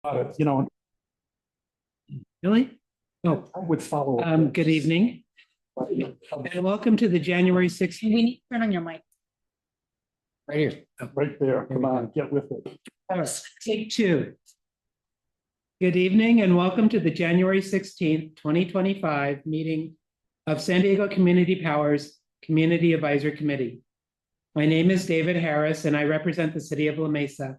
You know, Really? Oh, I would follow. good evening and welcome to the January 16th. We need to turn on your mic. Right here. Right there. Come on, get with it. Take two. Good evening and welcome to the January 16th, 2025 meeting of San Diego Community Powers Community Advisory Committee. My name is David Harris and I represent the city of La Mesa.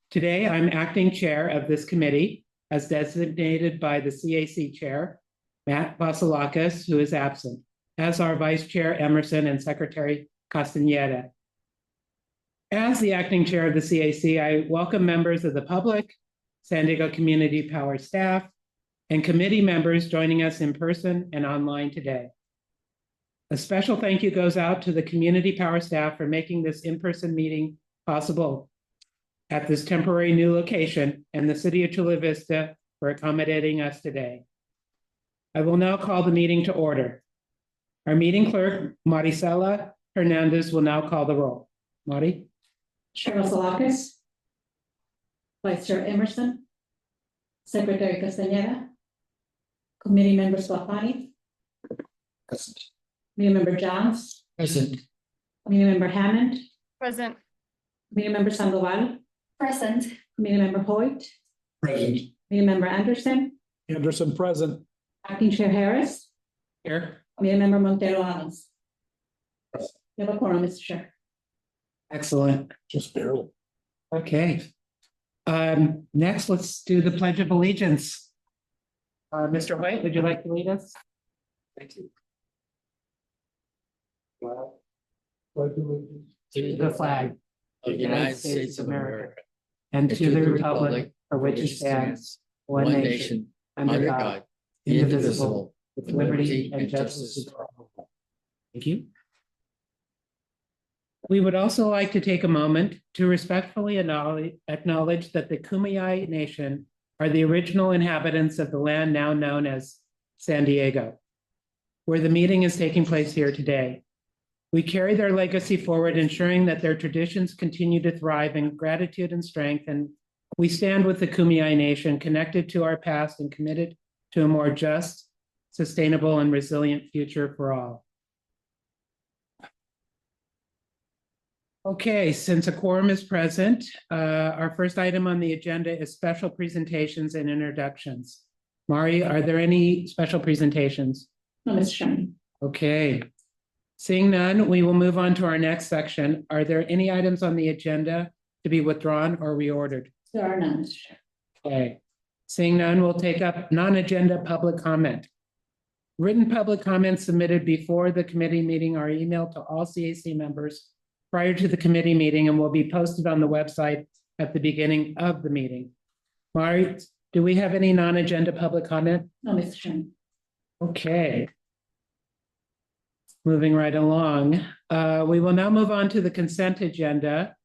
Today, I'm acting chair of this committee as designated by the CAC chair, Matt Vasilakis, who is absent, as our vice chair, Emerson, and secretary, Castaneda. As the acting chair of the CAC, I welcome members of the public, San Diego Community Power staff, and committee members joining us in person and online today. A special thank you goes out to the Community Power staff for making this in-person meeting possible at this temporary new location, and the city of Chula Vista for accommodating us today. I will now call the meeting to order. Our meeting clerk, Maricela Hernandez, will now call the roll. Mari? Chair Vasilakis, Vice Chair Emerson, Secretary Castaneda, Committee Member Swafani, Present. Committee Member Johns, Present. Committee Member Hammond, Present. Committee Member Sandoval, Present. Committee Member Hoyt, Present. Committee Member Anderson, Anderson present. Acting Chair Harris, Here. Committee Member Montero Adams. You have a quorum, Mr. Chair. Excellent. Just barely. Okay. Next, let's do the Pledge of Allegiance. Mr. White, would you like to lead us? Thank you. To the flag of the United States of America, and to the republic for which it stands, one nation, under God, indivisible, with liberty and justice for all. Thank you. We would also like to take a moment to respectfully acknowledge that the Kumeyaay Nation are the original inhabitants of the land now known as San Diego, where the meeting is taking place here today. We carry their legacy forward, ensuring that their traditions continue to thrive in gratitude and strength, and we stand with the Kumeyaay Nation, connected to our past and committed to a more just, sustainable, and resilient future for all. Okay, since a quorum is present, our first item on the agenda is special presentations and introductions. Mari, are there any special presentations? No, Mr. Chairman. Okay. Seeing none, we will move on to our next section. Are there any items on the agenda to be withdrawn or reordered? There are none, Mr. Chair. Okay. Seeing none, we'll take up non-agenda public comment. Written public comments submitted before the committee meeting are emailed to all CAC members prior to the committee meeting and will be posted on the website at the beginning of the meeting. Mari, do we have any non-agenda public comment? No, Mr. Chairman. Okay. Moving right along, we will now move on to the consent agenda.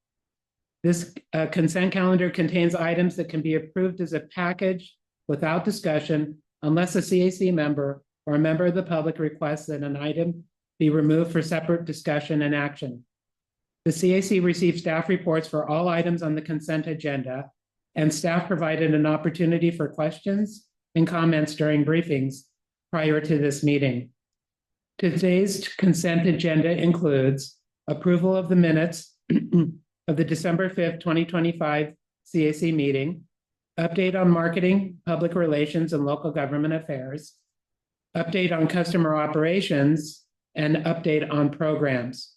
This consent calendar contains items that can be approved as a package without discussion unless a CAC member or a member of the public requests that an item be removed for separate discussion and action. The CAC received staff reports for all items on the consent agenda, and staff provided an opportunity for questions and comments during briefings prior to this meeting. Today's consent agenda includes approval of the minutes of the December 5th, 2025 CAC meeting, update on marketing, public relations, and local government affairs, update on customer operations, and update on programs.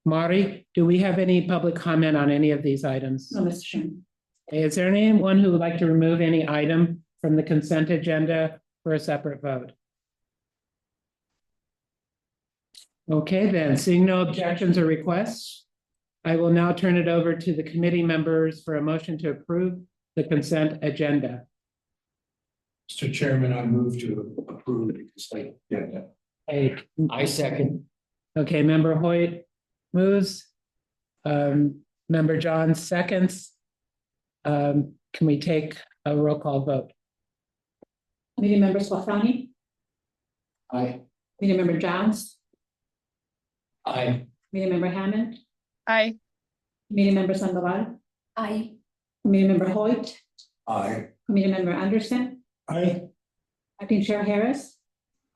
Mari, do we have any public comment on any of these items? No, Mr. Chairman. Okay, is there anyone who would like to remove any item from the consent agenda for a separate vote? Okay, then, seeing no objections or requests, I will now turn it over to the committee members for a motion to approve the consent agenda. Mr. Chairman, I move to approve the consent agenda. Hey, I second. okay, member Hoyt moves, member John seconds. Can we take a roll call vote? Committee Member Swafani, Aye. Committee Member Johns, Aye. Committee Member Hammond, Aye. Committee Member Sandoval, Aye. Committee Member Hoyt, Aye. Committee Member Anderson, Aye. Acting Chair Harris,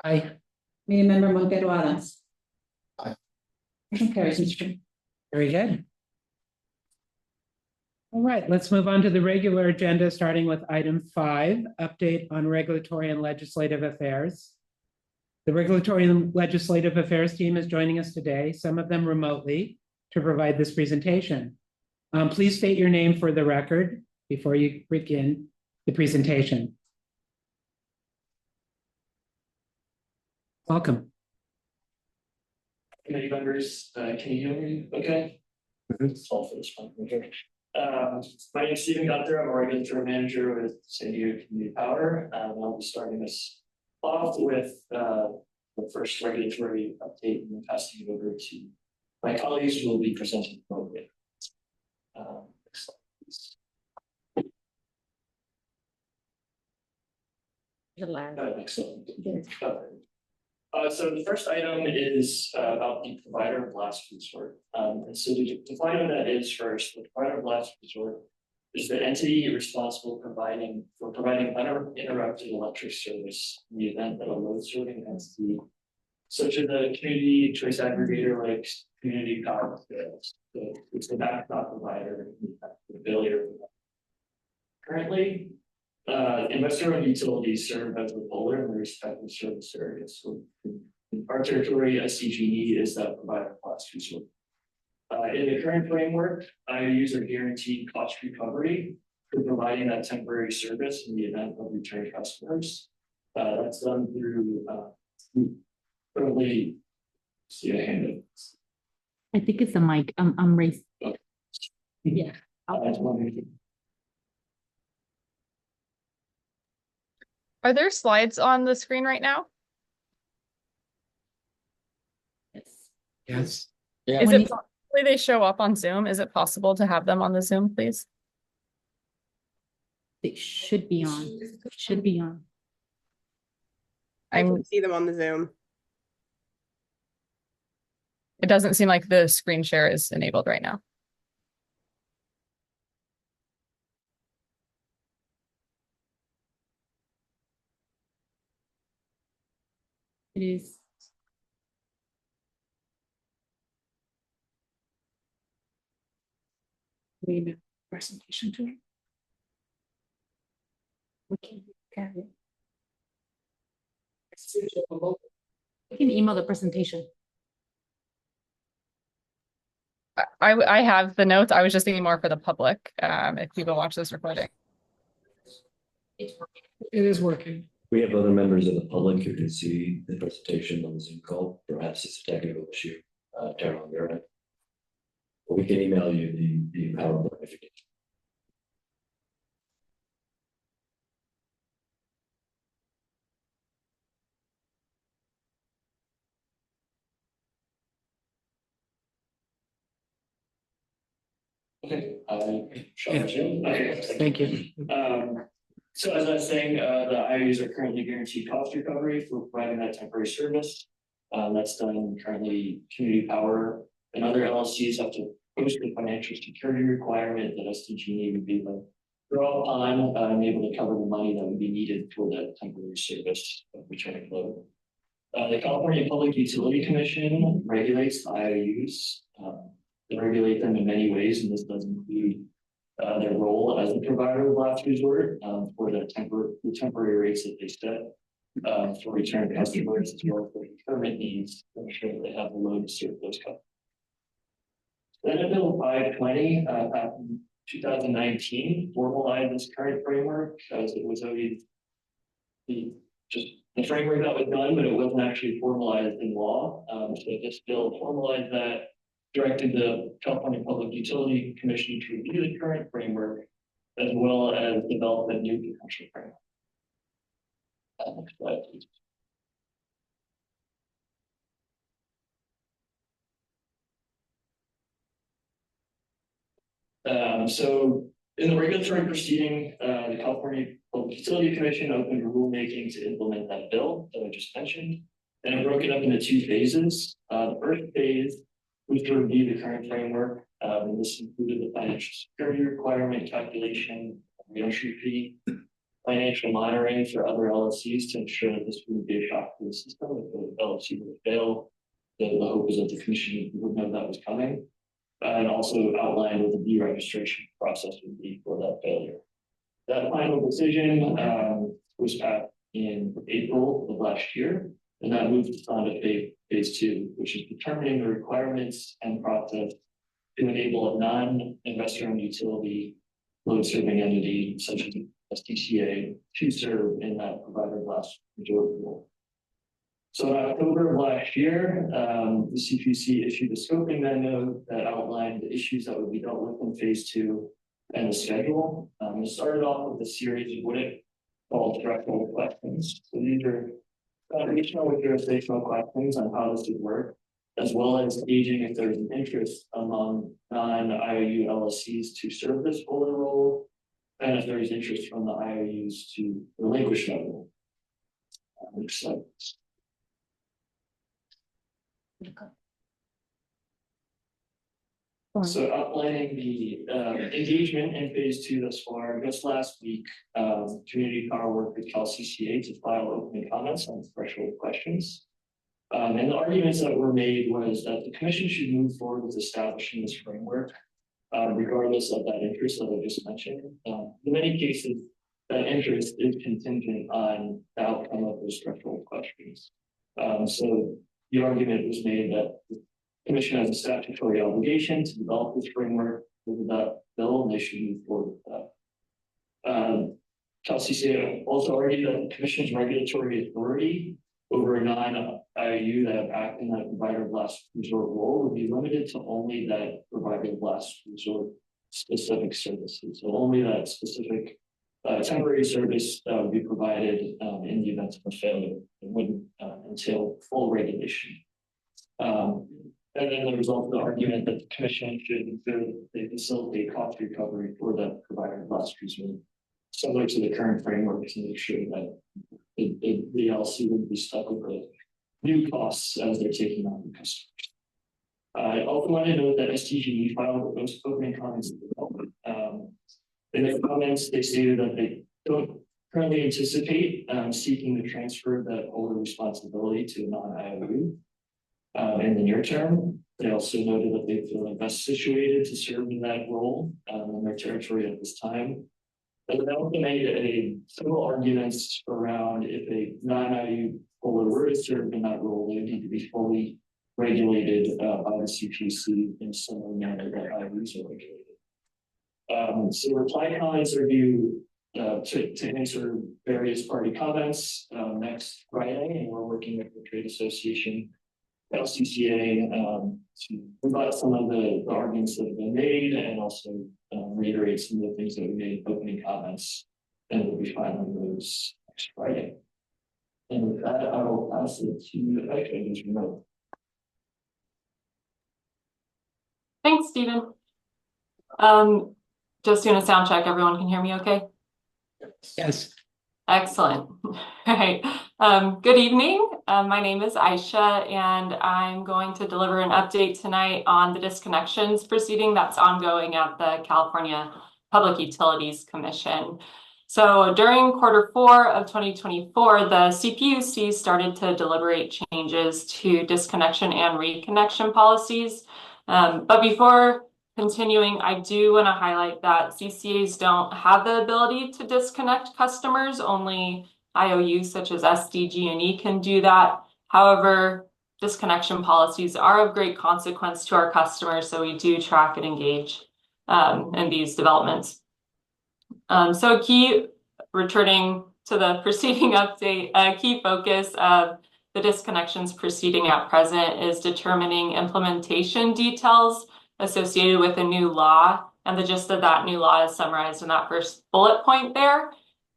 Aye. Committee Member Montero Adams. Aye. Motion carries, Mr. Chair. Very good. All right, let's move on to the regular agenda, starting with item 5, update on regulatory and legislative affairs. The regulatory and legislative affairs team is joining us today, some of them remotely, to provide this presentation. Please state your name for the record before you begin the presentation. Welcome. Committee members, can you hear me okay? It's all for this one. Okay. My name is Stephen Gunther. I'm a regulatory manager with San Diego Community Power. I'll be starting this off with the first regulatory update and then passing it over to my colleagues who will be presenting remotely. Next slide, please. Excellent. So the first item is about the provider of last resort. And so to define what that is first, the provider of last resort is the entity responsible for providing uninterrupted electric service in the event that a load serving entity, such as a community choice aggregator like community power fails. So it's the backstop provider in the failure. Currently, investor-owned utilities serve as the bowler in their respective service areas. So in our territory, SDCP is that provider of last resort. In the current framework, IOUs are guaranteed cost recovery for providing that temporary service in the event of return customers. That's done through currently see a hand up. I think it's the mic. I'm raised. Yeah. Are there slides on the screen right now? Yes. Yes. Yeah. Is When it you- possible they show up on Zoom? Is it possible to have them on the Zoom, please? It should be on. Should be on. I I'm, can see them on the Zoom. it doesn't seem like the screen share is enabled right now. It is. We need a presentation to it. We can carry it. You can email the presentation. I have the notes. I was just thinking more for the public, if people watch this recording. It is working. We have other members of the public who can see the presentation on the Zoom call. Perhaps it's a technical issue, turn on your end. But we can email you the PowerPoint if you need. Okay, shall I resume? Okay, Thank you. So as I was saying, the IOUs are currently guaranteed cost recovery for providing that temporary service. That's done currently. Community Power and other LLCs have to post the financial security requirement that SDG would be the draw upon and able to cover the money that would be needed for that temporary service of returning load. The California Public Utility Commission regulates the IOUs. They regulate them in many ways, and this does include their role as a provider of last resort for the temporary rates that they set for return customers as well as for procurement needs to ensure that they have the load to serve those customers. Senate Bill 520 in 2019 formalized this current framework as it was already the framework that was done, but it wasn't actually formalized in law. So this bill formalized that, directed the California Public Utility Commission to review the current framework as well as develop a new potential framework. Next slide, please. So in the regulatory proceeding, the California Public Utility Commission opened rulemaking to implement that bill that I just mentioned, and it broke it up into 2 phases. The first phase was to review the current framework. And this included the financial security requirement calculation, reentry fee, financial monitoring for other LLCs to ensure that this wouldn't be a shock to the system. If the LLC would fail, the hope is that the commission would know that was coming. And also outline what the deregistration process would be for that failure. That final decision was passed in April of last year, and that moved on to phase two, which is determining the requirements and process to enable a non-investor-owned utility load serving entity such as SDCA to serve in that provider last majority role. So in October of last year, the CPUC issued a scoping memo that outlined the issues that would be dealt with in phase two and the schedule. It started off with a series of what it called threshold questions. So these are foundational or jurisdictional questions on how this would work, as well as gauging if there's an interest among non-IOU LLCs to serve this holder role, and if there's interest from the IOUs to relinquish that role. Next slide. So outlining the engagement in phase two thus far, just last week, Community Power worked with CalCCA to file opening comments on threshold questions. And the arguments that were made was that the commission should move forward with establishing this framework, regardless of that interest that I just mentioned. In many cases, that interest is contingent on the outcome of those threshold questions. So the argument was made that the commission has a statutory obligation to develop this framework with that bill, and they should move forward with that. CalCCA also argued that the commission's regulatory authority over a non-IOU that have acted in that provider of last resort role would be limited to only that provider of last resort specific services. So only that specific temporary service that would be provided in the event of a failure. It wouldn't entail full regulation. And then there was also the argument that the commission should ensure that they facilitate cost recovery for that provider of last resort, similar to the current framework, to make sure that the LLC would be stuck with the new costs as they're taking on the customers. I also want to note that STGE filed those opening comments. In their comments, they stated that they don't currently anticipate seeking to transfer that older responsibility to a non-IOU. In the near term, they also noted that they feel best situated to serve in that role in their territory at this time. But they also made several arguments around if a non-IOU holder were to serve in that role, they need to be fully regulated by the CPUC in a similar manner that IOUs are regulated. So reply comments are due to answer various party comments next Friday, and we're working with the Trade Association, LCCA, to provide some of the arguments that have been made and also reiterate some of the things that we made in opening comments, and we'll be filing those next Friday. And with that, I will pass it to actually just remote. Thanks, Stephen. Just doing a sound check. Everyone can hear me okay? Yes. Excellent. All right. Good evening. My name is Aisha, and I'm going to deliver an update tonight on the disconnections proceeding that's ongoing at the California Public Utilities Commission. So during Q4 of 2024, the CPUC started to deliberate changes to disconnection and reconnection policies. But before continuing, I do want to highlight that CCAs don't have the ability to disconnect customers. Only IOUs such as SDG&E can do that. However, disconnection policies are of great consequence to our customers, so we do track and engage in these developments. So returning to the preceding update, a key focus of the disconnections proceeding at present is determining implementation details associated with a new law, and the gist of that new law is summarized in that first bullet point there.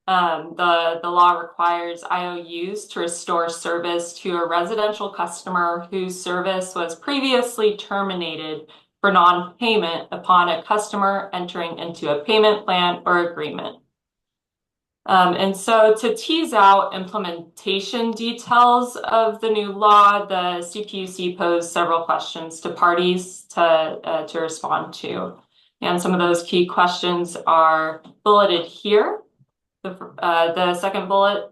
The law requires IOUs to restore service to a residential customer whose service was previously terminated for non-payment upon a customer entering into a payment plan or agreement. And so to tease out implementation details of the new law, the CPUC posed several questions to parties to respond to. And some of those key questions are bulleted here. The second bullet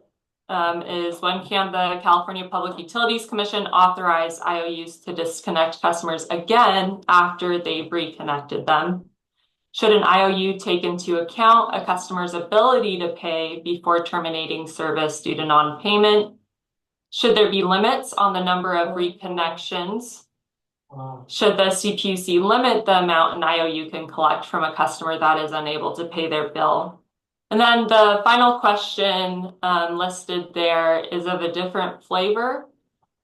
is when can the California Public Utilities Commission authorize IOUs to disconnect customers again after they've reconnected them? Should an IOU take into account a customer's ability to pay before terminating service due to non-payment? Should there be limits on the number of reconnections? Should the CPUC limit the amount an IOU can collect from a customer that is unable to pay their bill? And then the final question listed there is of a different flavor.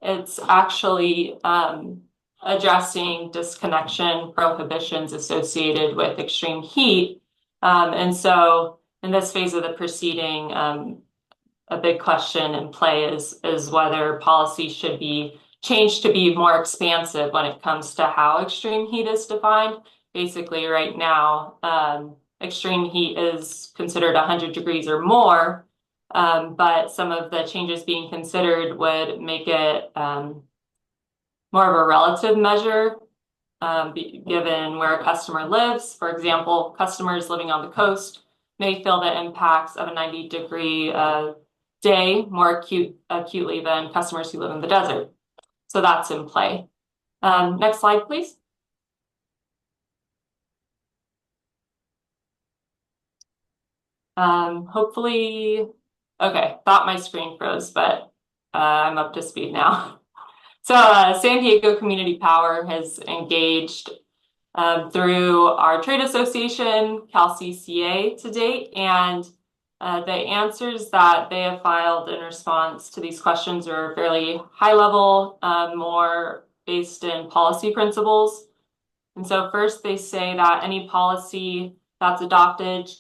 It's actually addressing disconnection prohibitions associated with extreme heat. And so in this phase of the proceeding, a big question in play is whether policy should be changed to be more expansive when it comes to how extreme heat is defined. Basically, right now, extreme heat is considered 100 degrees or more, but some of the changes being considered would make it more of a relative measure, given where a customer lives. For example, customers living on the coast may feel the impacts of a 90-degree day more acutely than customers who live in the desert. So that's in play. Next slide, please. Hopefully, okay, thought my screen froze, but I'm up to speed now. So San Diego Community Power has engaged through our trade association, CalCCA, to date, and the answers that they have filed in response to these questions are fairly high level, more based in policy principles. And so first they say that any policy that's adopted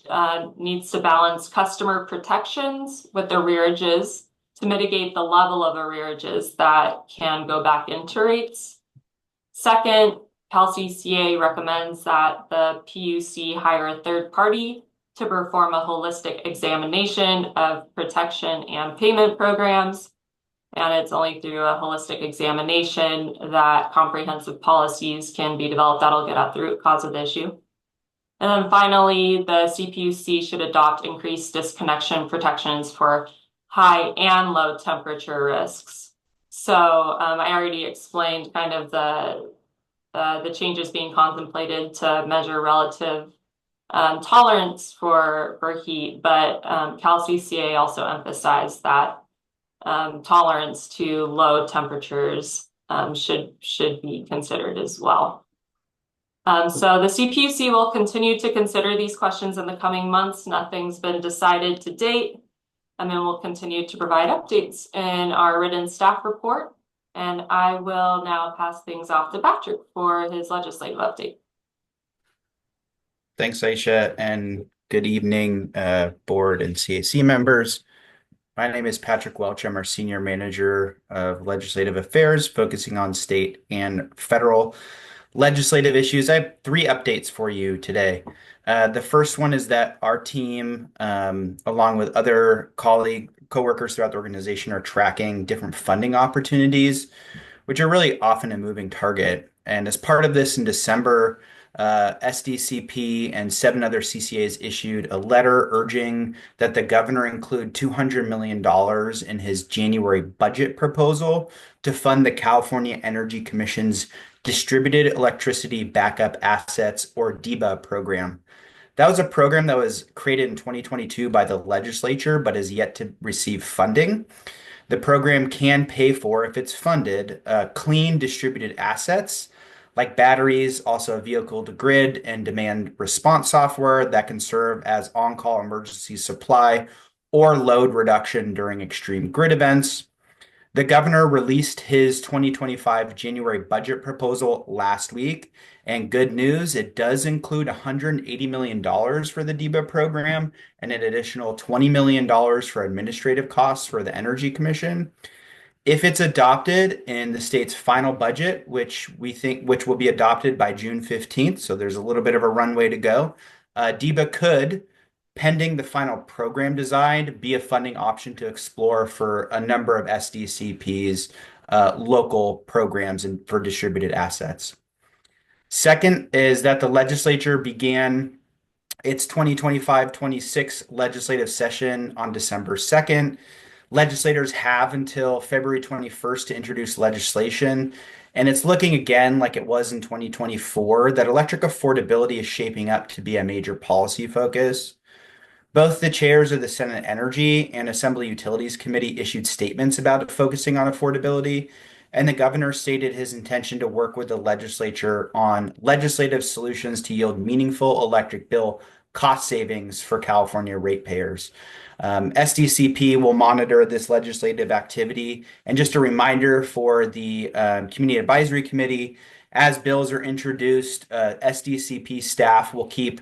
needs to balance customer protections with arrearages to mitigate the level of arrearages that can go back into rates. Second, CalCCA recommends that the PUC hire a third party to perform a holistic examination of protection and payment programs. And it's only through a holistic examination that comprehensive policies can be developed that'll get at the root cause of the issue. And then finally, the CPUC should adopt increased disconnection protections for high and low temperature risks. So I already explained kind of the changes being contemplated to measure relative tolerance for heat, but CalCCA also emphasized that tolerance to low temperatures should be considered as well. So the CPUC will continue to consider these questions in the coming months. Nothing's been decided to date. And then we'll continue to provide updates in our written staff report. And I will now pass things off to Patrick for his legislative update. Thanks, Aisha, and good evening, board and CAC members. My name is Patrick Welch. I'm our Senior Manager of Legislative Affairs, focusing on state and federal legislative issues. I have 3 updates for you today. The first one is that our team, along with other coworkers throughout the organization, are tracking different funding opportunities, which are really often a moving target. And as part of this, in December, SDCP and 7 other CCAs issued a letter urging that the governor include $200 million in his January budget proposal to fund the California Energy Commission's Distributed Electricity Backup Assets, or DEBA program. That was a program that was created in 2022 by the legislature, but is yet to receive funding. The program can pay for, if it's funded, clean distributed assets like batteries, also vehicle to grid and demand response software that can serve as on-call emergency supply or load reduction during extreme grid events. The governor released his 2025 January budget proposal last week, and good news, it does include $180 million for the DEBA program and an additional $20 million for administrative costs for the Energy Commission. If it's adopted in the state's final budget, which will be adopted by June 15th, so there's a little bit of a runway to go, DEBA could, pending the final program design, be a funding option to explore for a number of SDCP's local programs and for distributed assets. Second is that the legislature began its 2025-26 legislative session on December 2nd. Legislators have until February 21st to introduce legislation. And it's looking again like it was in 2024 that electric affordability is shaping up to be a major policy focus. Both the chairs of the Senate Energy and Assembly Utilities Committee issued statements about focusing on affordability, and the governor stated his intention to work with the legislature on legislative solutions to yield meaningful electric bill cost savings for California ratepayers. SDCP will monitor this legislative activity. And just a reminder for the Community Advisory Committee, as bills are introduced, SDCP staff will keep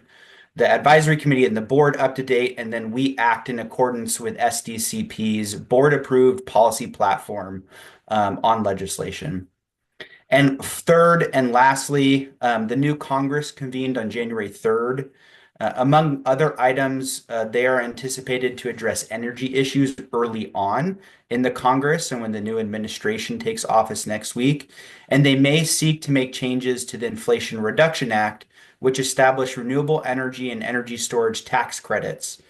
the advisory committee and the board up to date, and then we act in accordance with SDCP's board-approved policy platform on legislation. And third and lastly, the new Congress convened on January 3rd. Among other items, they are anticipated to address energy issues early on in the Congress and when the new administration takes office next week. And they may seek to make changes to the Inflation Reduction Act, which established renewable energy and energy storage tax credits.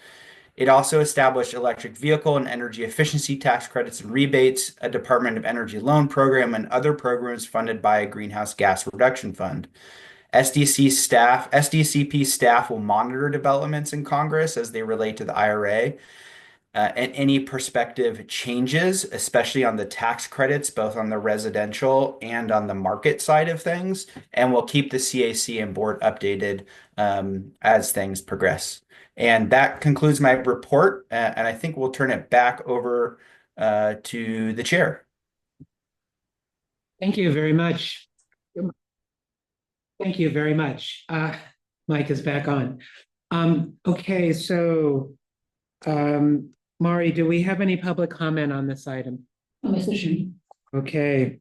It also established electric vehicle and energy efficiency tax credits and rebates, a Department of Energy loan program, and other programs funded by a greenhouse gas reduction fund. SDCP staff will monitor developments in Congress as they relate to the IRA and any prospective changes, especially on the tax credits, both on the residential and on the market side of things. And we'll keep the CAC and board updated as things progress. And that concludes my report. And I think we'll turn it back over to the chair. Thank you very much. Thank you very much. Mike is back on. Okay, so Mari, do we have any public comment on this item? No, Mr. Chairman. Okay.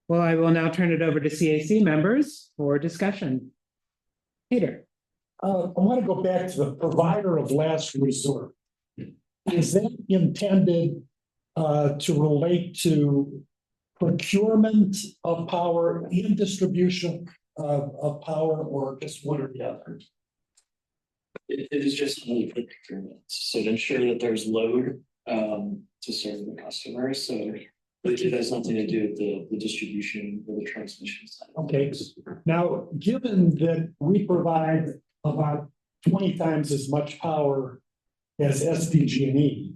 Well, I will now turn it over to CAC members for discussion. Peter. I want to go back to the provider of last resort. Is that intended to relate to procurement of power and distribution of power, or just one or the other? It is just only for procurement, so to ensure that there's load to serve the customers. So it has nothing to do with the distribution or the transmission side. Okay, now, given that we provide about 20 times as much power as SDG&E,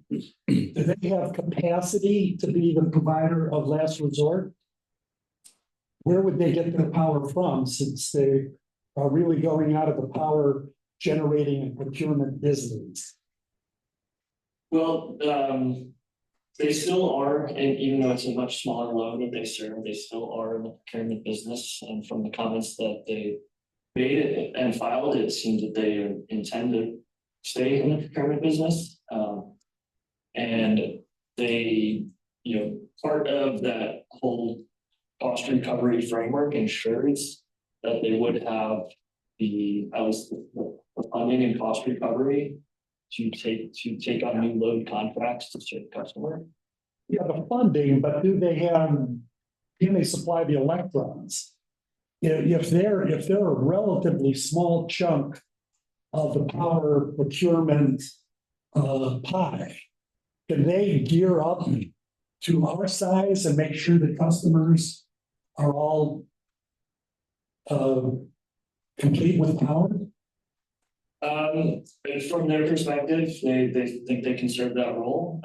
do they have capacity to be the provider of last resort? Where would they get their power from, since they are really going out of the power generating and procurement business? Well, they still are, and even though it's a much smaller load that they serve, they still are in the procurement business. And from the comments that they made and filed, it seems that they intend to stay in the procurement business. And they, part of that whole cost recovery framework ensures that they would have the funding and cost recovery to take on new load contracts to serve the customer. Yeah, the funding, but can they supply the electrons? If they're a relatively small chunk of the power procurement pie, can they gear up to our size and make sure the customers are all complete with power? From their perspective, they think they can serve that role.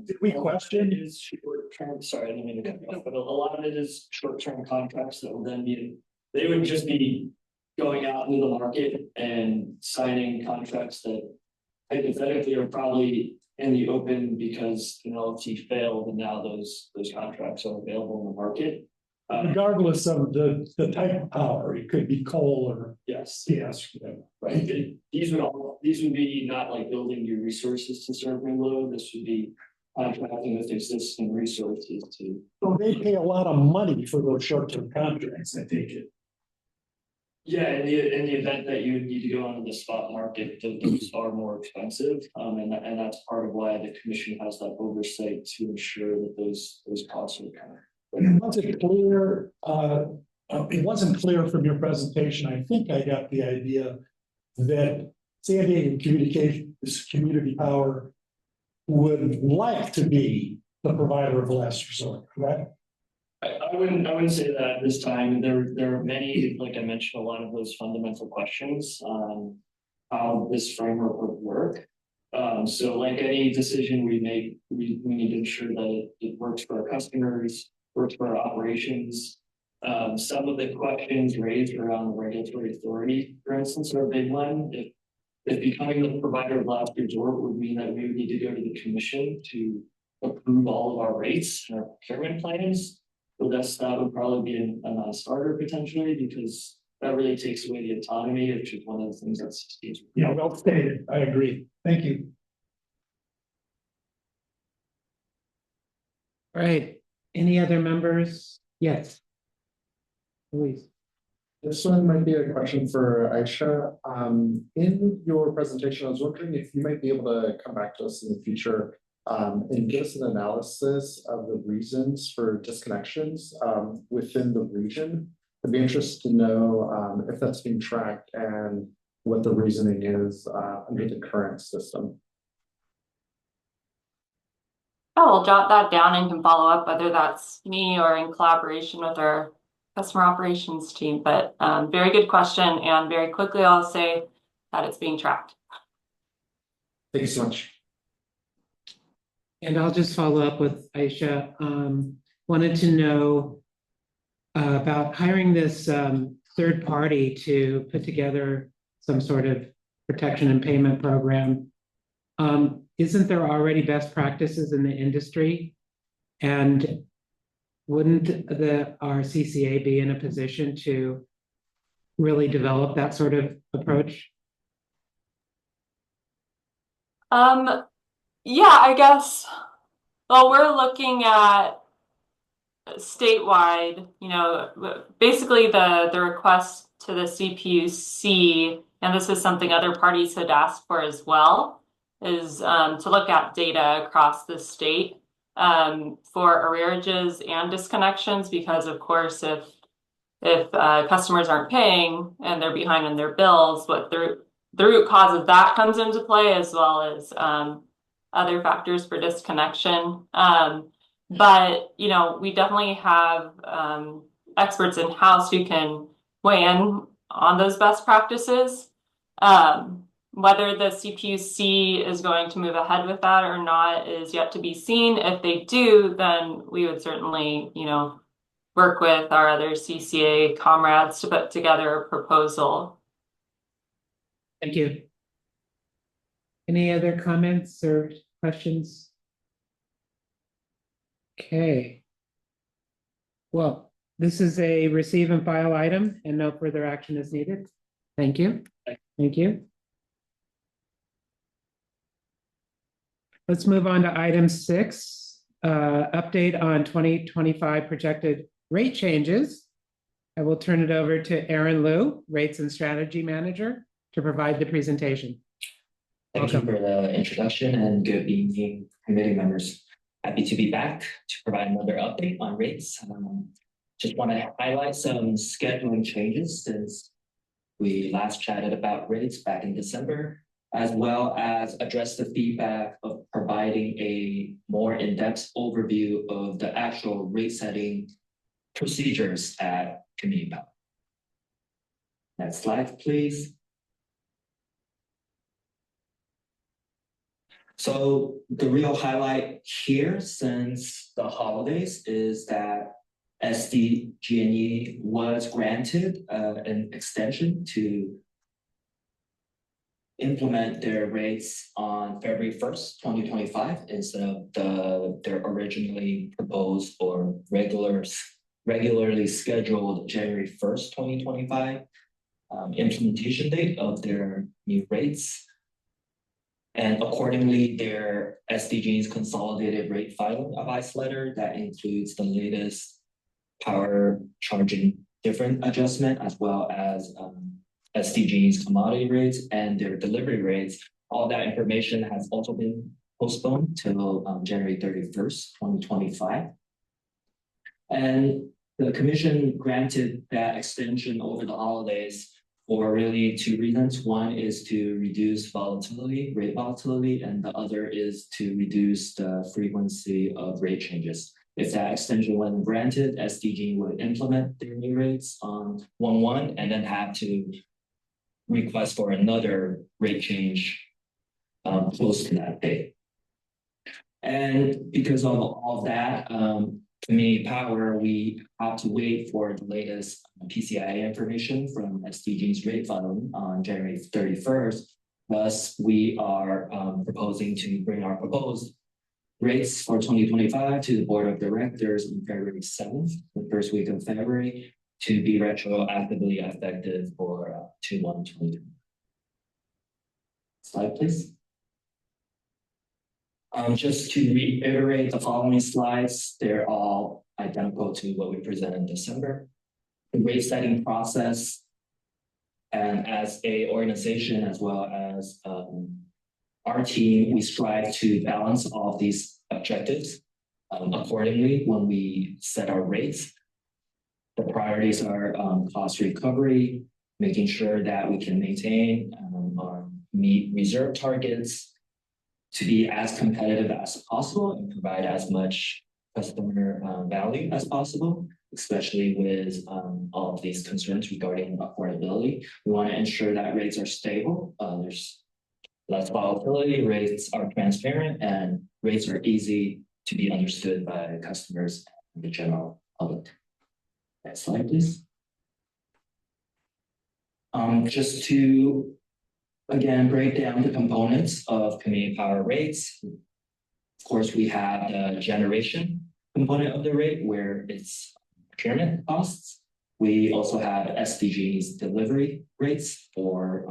Did we question? It is short-term, sorry, I didn't mean to cut you off, but a lot of it is short-term contracts that will then they would just be going out into the market and signing contracts that hypothetically are probably in the open because an LFT failed, and now those contracts are available in the market. Regardless of the type of power, it could be coal or yes, right. These would be not like building new resources to serve new load. This would be contracting with existing resources to. So they pay a lot of money for those short-term contracts, I take it. Yeah, in the event that you would need to go onto the spot market, those are more expensive, and that's part of why the commission has that oversight to ensure that those costs are covered. It wasn't clear from your presentation. I think I got the idea that San Diego Community Power would like to be the provider of last resort, correct? I wouldn't say that at this time. There are many, like I mentioned, a lot of those fundamental questions on how this framework would work. So like any decision we make, we need to ensure that it works for our customers, works for our operations. Some of the questions raised around the regulatory authority, for instance, are a big one. If becoming the provider of last resort would mean that we would need to go to the commission to approve all of our rates and our procurement plans, so that would probably be a non-starter potentially, because that really takes away the autonomy, which is one of the things that's. Yeah, well stated. I agree. Thank you. All right, any other members? Yes. Please. This one might be a question for Aisha. In your presentation, I was wondering if you might be able to come back to us in the future and give us an analysis of the reasons for disconnections within the region. I'd be interested to know if that's being tracked and what the reasoning is under the current system. I will jot that down and can follow up, whether that's me or in collaboration with our customer operations team. But very good question, and very quickly I'll say that it's being tracked. Thank you so much. And I'll just follow up with Aisha. Wanted to know about hiring this third party to put together some sort of protection and payment program. Isn't there already best practices in the industry? And wouldn't our CCA be in a position to really develop that sort of approach? Yeah, I guess. Well, we're looking at statewide, basically the request to the CPUC, and this is something other parties had asked for as well, is to look at data across the state for arrearages and disconnections, because of course, if customers aren't paying and they're behind on their bills, what the root cause of that comes into play, as well as other factors for disconnection. But we definitely have experts in-house who can weigh in on those best practices. Whether the CPUC is going to move ahead with that or not is yet to be seen. If they do, then we would certainly, work with our other CCA comrades to put together a proposal. Thank you. Any other comments or questions? Okay. Well, this is a receive and file item and no further action is needed. Thank you. Thank you. Let's move on to item 6, update on 2025 projected rate changes. I will turn it over to Aaron Liu, Rates and Strategy Manager, to provide the presentation. Thank you for the introduction and good evening, committee members. Happy to be back to provide another update on rates. Just want to highlight some scheduling changes since we last chatted about rates back in December, as well as address the feedback of providing a more in-depth overview of the actual rate setting procedures at Community Power. Next slide, please. So the real highlight here since the holidays is that SDG&E was granted an extension to implement their rates on February 1st, 2025, instead of their originally proposed or regularly scheduled January 1st, 2025 implementation date of their new rates. And accordingly, their SDG's consolidated rate filing advice letter that includes the latest power charging difference adjustment, as well as SDG's commodity rates and their delivery rates. All that information has also been postponed till January 31st, 2025. And the commission granted that extension over the holidays for really two reasons. One is to reduce volatility, rate volatility, and the other is to reduce the frequency of rate changes. If that extension wasn't granted, SDG would implement their new rates on 1/1 and then have to request for another rate change close to that date. And because of all of that, Community Power, we have to wait for the latest PCIA information from SDG's rate filing on January 31st. Thus, we are proposing to bring our proposed rates for 2025 to the Board of Directors on February 7th, the first week of February, to be retroactively effective for 2/1/2020. Slide, please. Just to reiterate the following slides, they're all identical to what we presented in December. The rate setting process, and as a organization, as well as our team, we strive to balance all of these objectives accordingly when we set our rates. The priorities are cost recovery, making sure that we can maintain or meet reserve targets, to be as competitive as possible and provide as much customer value as possible, especially with all of these concerns regarding affordability. We want to ensure that rates are stable. There's less volatility, rates are transparent, and rates are easy to be understood by customers and the general public. Next slide, please. Just to again, break down the components of Community Power rates. Of course, we have the generation component of the rate where it's procurement costs. We also have SDG's delivery rates for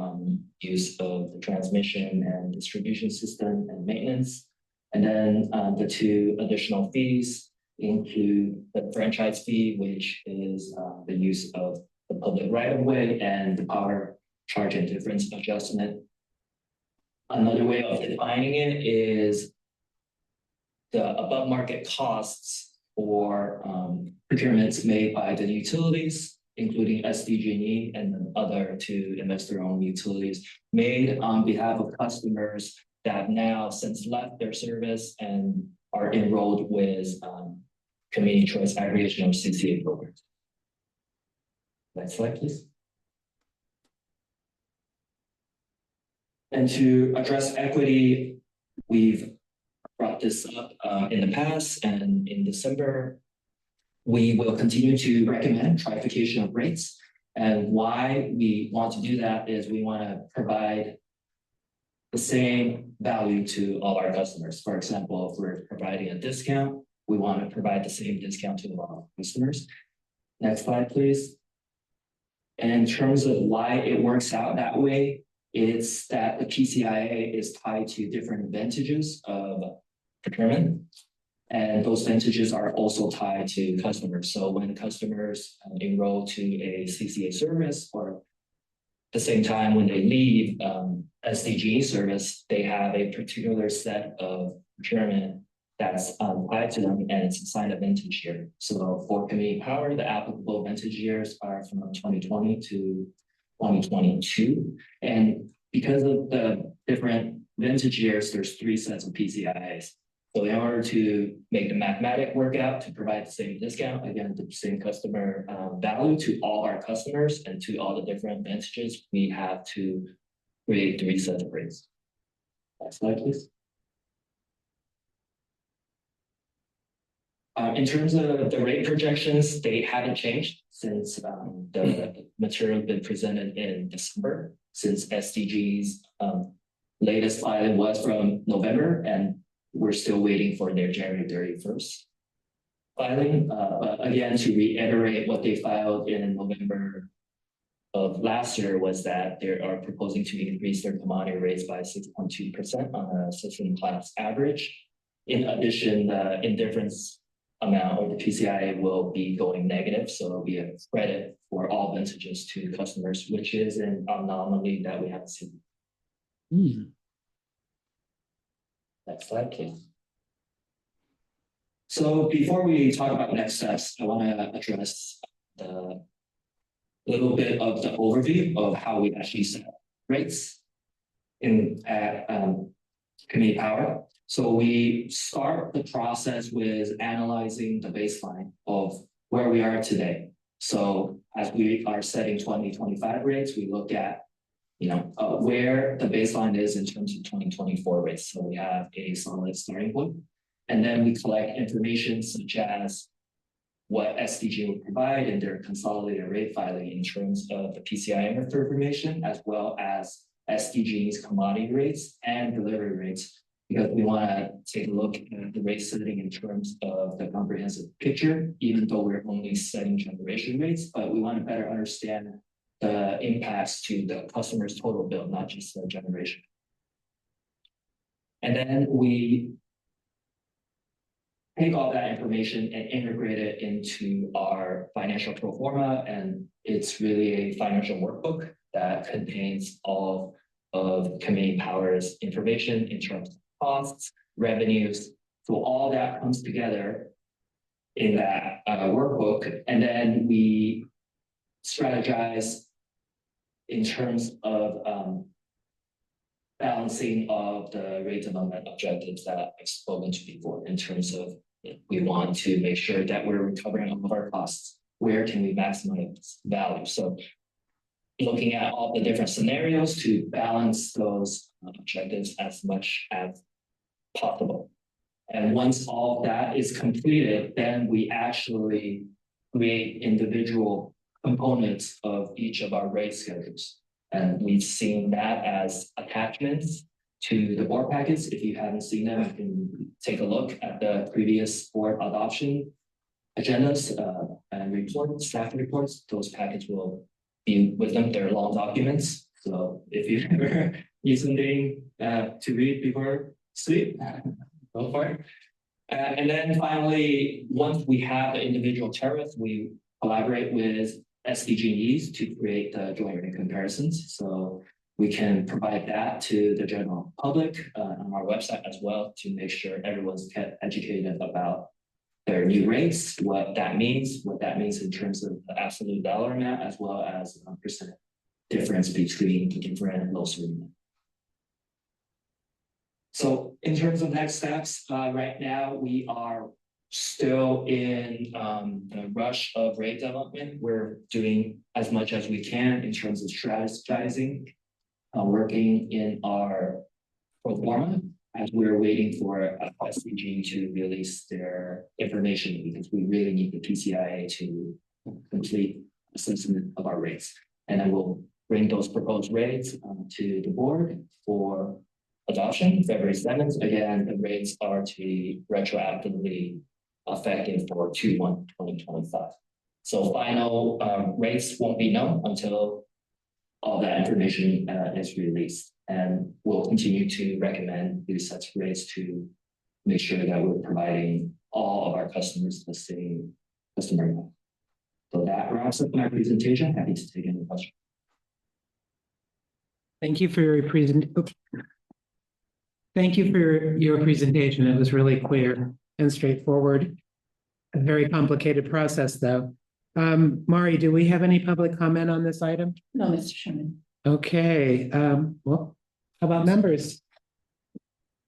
use of the transmission and distribution system and maintenance. And then the two additional fees include the franchise fee, which is the use of the public right-of-way, and the power charge and difference adjustment. Another way of defining it is the above market costs for procurements made by the utilities, including SDG&E and the other two investor-owned utilities, made on behalf of customers that have now since left their service and are enrolled with Community Choice Aggregation or CCA programs. Next slide, please. And to address equity, we've brought this up in the past, and in December, we will continue to recommend trifurcation of rates. And why we want to do that is we want to provide the same value to all our customers. For example, if we're providing a discount, we want to provide the same discount to all our customers. Next slide, please. And in terms of why it works out that way, it's that the PCIA is tied to different vintages of procurement, and those vintages are also tied to customers. So when customers enroll to a CCA service, or at the same time when they leave SDG service, they have a particular set of procurement that's tied to them, and it's assigned a vintage year. So for Community Power, the applicable vintage years are from 2020 to 2022. And because of the different vintage years, there's 3 sets of PCIAs. So in order to make the mathematic work out to provide the same discount, again, the same customer value to all our customers and to all the different vintages, we have to create 3 sets of rates. Next slide, please. In terms of the rate projections, they haven't changed since the material been presented in December, since SDG's latest filing was from November, and we're still waiting for their January 31st filing. But again, to reiterate what they filed in November of last year was that they are proposing to increase their commodity rates by 6.2% on a system class average. In addition, the indifference amount of the PCIA will be going negative, so it'll be a credit for all vintages to customers, which is an anomaly that we haven't seen. Next slide, please. So before we talk about next steps, I want to address the little bit of the overview of how we actually set rates at community power. So we start the process with analyzing the baseline of where we are today. So as we are setting 2025 rates, we look at where the baseline is in terms of 2024 rates. So we have a solid starting point. And then we collect information such as what SDG will provide in their consolidated rate filing in terms of the PCI information, as well as SDG's commodity rates and delivery rates, because we want to take a look at the rate setting in terms of the comprehensive picture, even though we're only setting generation rates, but we want to better understand the impacts to the customer's total bill, not just the generation. And then we take all that information and integrate it into our financial pro forma, and it's really a financial workbook that contains all of community power's information in terms of costs, revenues. So all that comes together in that workbook, and then we strategize in terms of balancing of the rate development objectives that I've spoken to before, in terms of we want to make sure that we're recovering all of our costs. Where can we maximize value? So looking at all the different scenarios to balance those objectives as much as possible. And once all that is completed, then we actually create individual components of each of our rate schedules. And we've seen that as attachments to the board packets. If you haven't seen them, you can take a look at the previous board adoption agendas and reports, staff reports. Those packets will be with them. They're long documents. So if you ever need something to read before sleep, go for it. And then finally, once we have the individual tariff, we collaborate with SDGs to create the joint rate comparisons. So we can provide that to the general public on our website as well, to make sure everyone's kept educated about their new rates, what that means in terms of the absolute dollar amount, as well as the percent difference between the different load serving. So in terms of next steps, right now we are still in the rush of rate development. We're doing as much as we can in terms of strategizing, working in our pro forma as we're waiting for SDG to release their information, because we really need the PCIA to complete assessment of our rates. And then we'll bring those proposed rates to the board for adoption February 7th. Again, the rates are to be retroactively effective for 2/1/2025. So final rates won't be known until all that information is released, and we'll continue to recommend these sets of rates to make sure that we're providing all of our customers the same customer amount. So that wraps up my presentation. Happy to take any questions. Thank you for your Thank you for your presentation. It was really clear and straightforward. A very complicated process, though. Mari, do we have any public comment on this item? No, Mr. Chairman. Okay, well, how about members?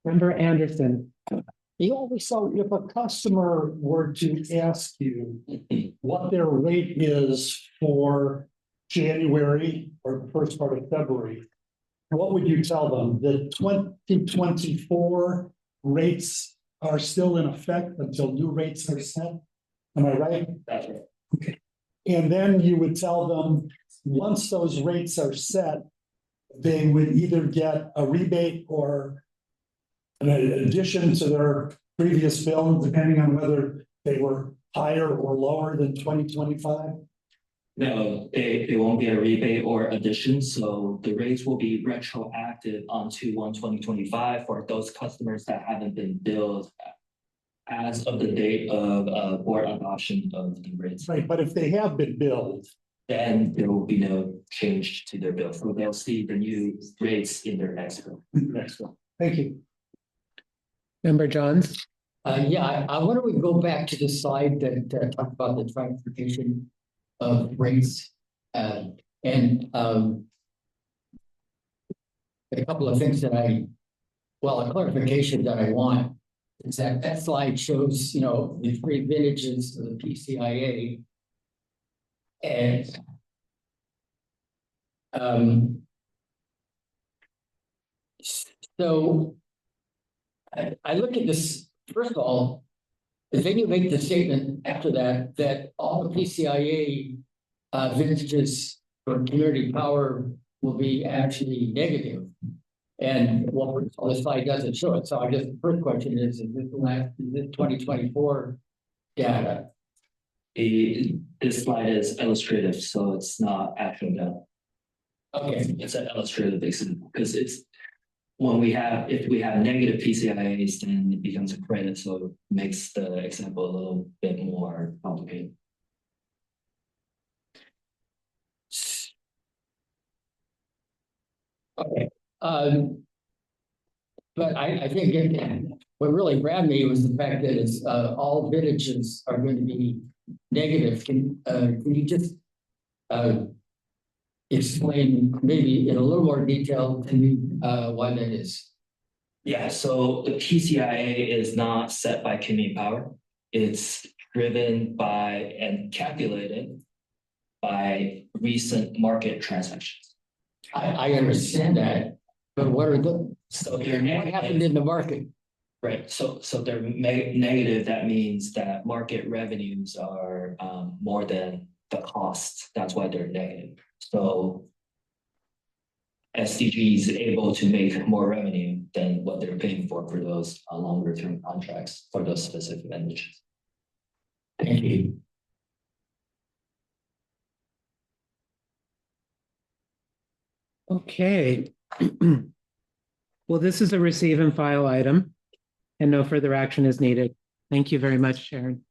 Member Anderson. So if a customer were to ask you what their rate is for January or the first part of February, what would you tell them? The 2024 rates are still in effect until new rates are set? Am I right? That's right. Okay. And then you would tell them, once those rates are set, they would either get a rebate or an addition to their previous bill, depending on whether they were higher or lower than 2025? No, it won't be a rebate or addition. So the rates will be retroactive on 2/1/2025 for those customers that haven't been billed as of the date of board adoption of the rates. Right, but if they have been billed, then there will be no change to their bill. So they'll see the new rates in their next bill. next one. Thank you. Member Johns? Yeah, I wonder we go back to the slide that talked about the transportation of rates. And a couple of things that a clarification that I want is that that slide shows, the three vintages of the PCIA. And so I look at this, first of all, and then you make the statement after that, that all the PCIA vintages for community power will be actually negative. And the slide doesn't show it. So I guess the first question is this 2024 data? This slide is illustrative, so it's not actual data. Okay. It's an illustrative example because it's if we have negative PCIAs, then it becomes a credit, so it makes the example a little bit more complicated. Okay. But I think what really grabbed me was the fact that it's all vintages are going to be negative. Can you just explain maybe in a little more detail to me why that is? Yeah, so the PCIA is not set by community power. It's driven by and calculated by recent market transactions. I understand that, but what happened in the market? Right. So they're negative. That means that market revenues are more than the cost. That's why they're negative. So SDG is able to make more revenue than what they're paying for those longer term contracts for those specific vintages. Thank you. Okay. Well, this is a receive and file item, and no further action is needed. Thank you very much, Sharon.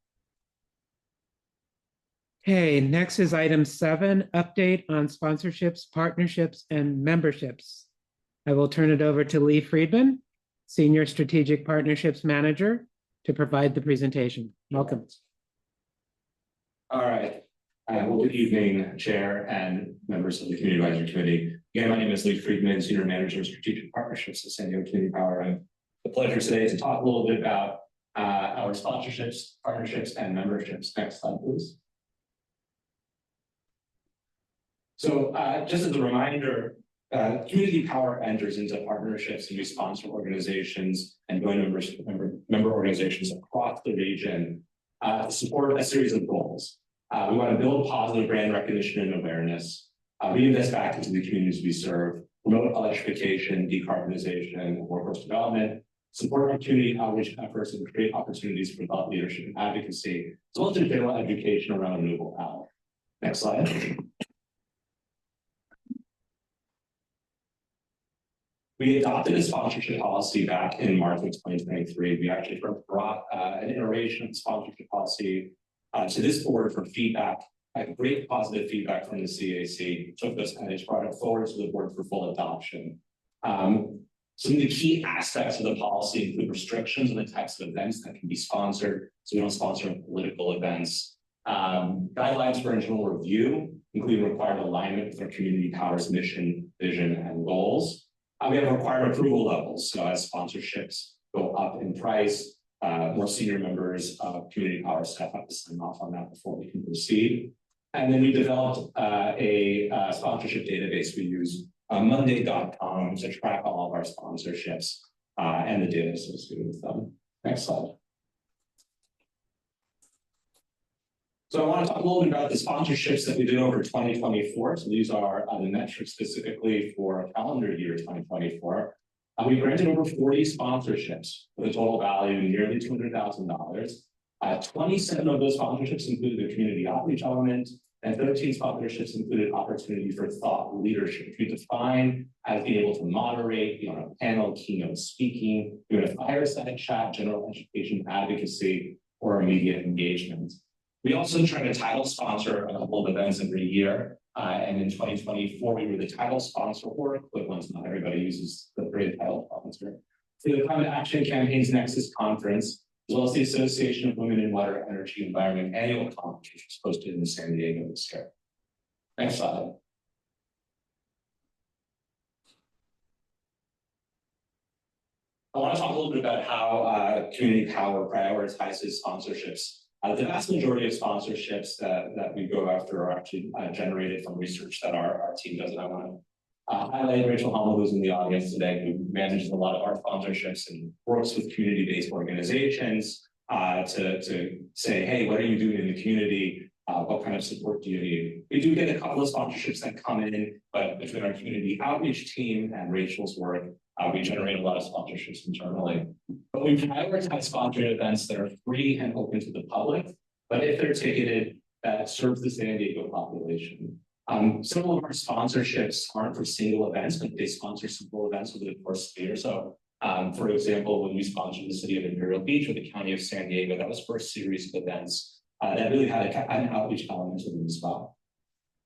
Okay, next is item 7, update on sponsorships, partnerships, and memberships. I will turn it over to Lee Friedman, Senior Strategic Partnerships Manager, to provide the presentation. Welcome. All right. Well, good evening, Chair and members of the Community Advisory Committee. Again, my name is Lee Friedman, Senior Manager of Strategic Partnerships at San Diego Community Power. I have the pleasure today to talk a little bit about our sponsorships, partnerships, and memberships. Next slide, please. So just as a reminder, Community Power enters into partnerships and we sponsor organizations and joint member organizations across the region to support a series of goals. We want to build positive brand recognition and awareness, reinvest back into the communities we serve, promote electrification, decarbonization, workforce development, support our community outreach efforts, and create opportunities for thought leadership and advocacy, as well as general education around renewable power. Next slide. We adopted a sponsorship policy back in March of 2023. We actually brought an iteration of the sponsorship policy to this board for feedback. I had great positive feedback from the CAC, took this and it's brought it forward to the board for full adoption. Some of the key aspects of the policy include restrictions on the types of events that can be sponsored. So we don't sponsor political events. Guidelines for internal review, including required alignment with our community power's mission, vision, and goals. We have required approval levels. So as sponsorships go up in price, more senior members of community power staff have to sign off on that before we can proceed. And then we developed a sponsorship database. We use Monday.com to track all of our sponsorships and the data associated with them. Next slide. So I want to talk a little bit about the sponsorships that we did over 2024. So these are the metrics specifically for calendar year 2024. We granted over 40 sponsorships with a total value of nearly $200,000. 27 of those sponsorships included a community outreach element, and 13 sponsorships included opportunity for thought leadership. We define as being able to moderate, be on a panel, keynote speaking, doing a fireside chat, general education advocacy, or immediate engagement. We also try to title sponsor a couple of events every year. And in 2024, we were the title sponsor or equivalent. Not everybody uses the phrase title sponsor. For the Climate Action Campaign's Nexus Conference, as well as the Association of Women in Water, Energy, Environment annual conference, which was hosted in San Diego this year. Next slide. I want to talk a little bit about how community power prioritizes sponsorships. The vast majority of sponsorships that we go after are actually generated from research that our team does. And I want to highlight Rachel Hummel, who's in the audience today, who manages a lot of our sponsorships and works with community-based organizations to say, hey, what are you doing in the community? What kind of support do you need? We do get a couple of sponsorships that come in, but between our community outreach team and Rachel's work, we generate a lot of sponsorships internally. But we prioritize sponsored events that are free and open to the public, but if they're ticketed, that serves the San Diego population. Some of our sponsorships aren't for single events, but they sponsor several events over the course of the year. So, for example, when we sponsored the city of Imperial Beach or the county of San Diego, that was for a series of events that really had an outreach element to them as well.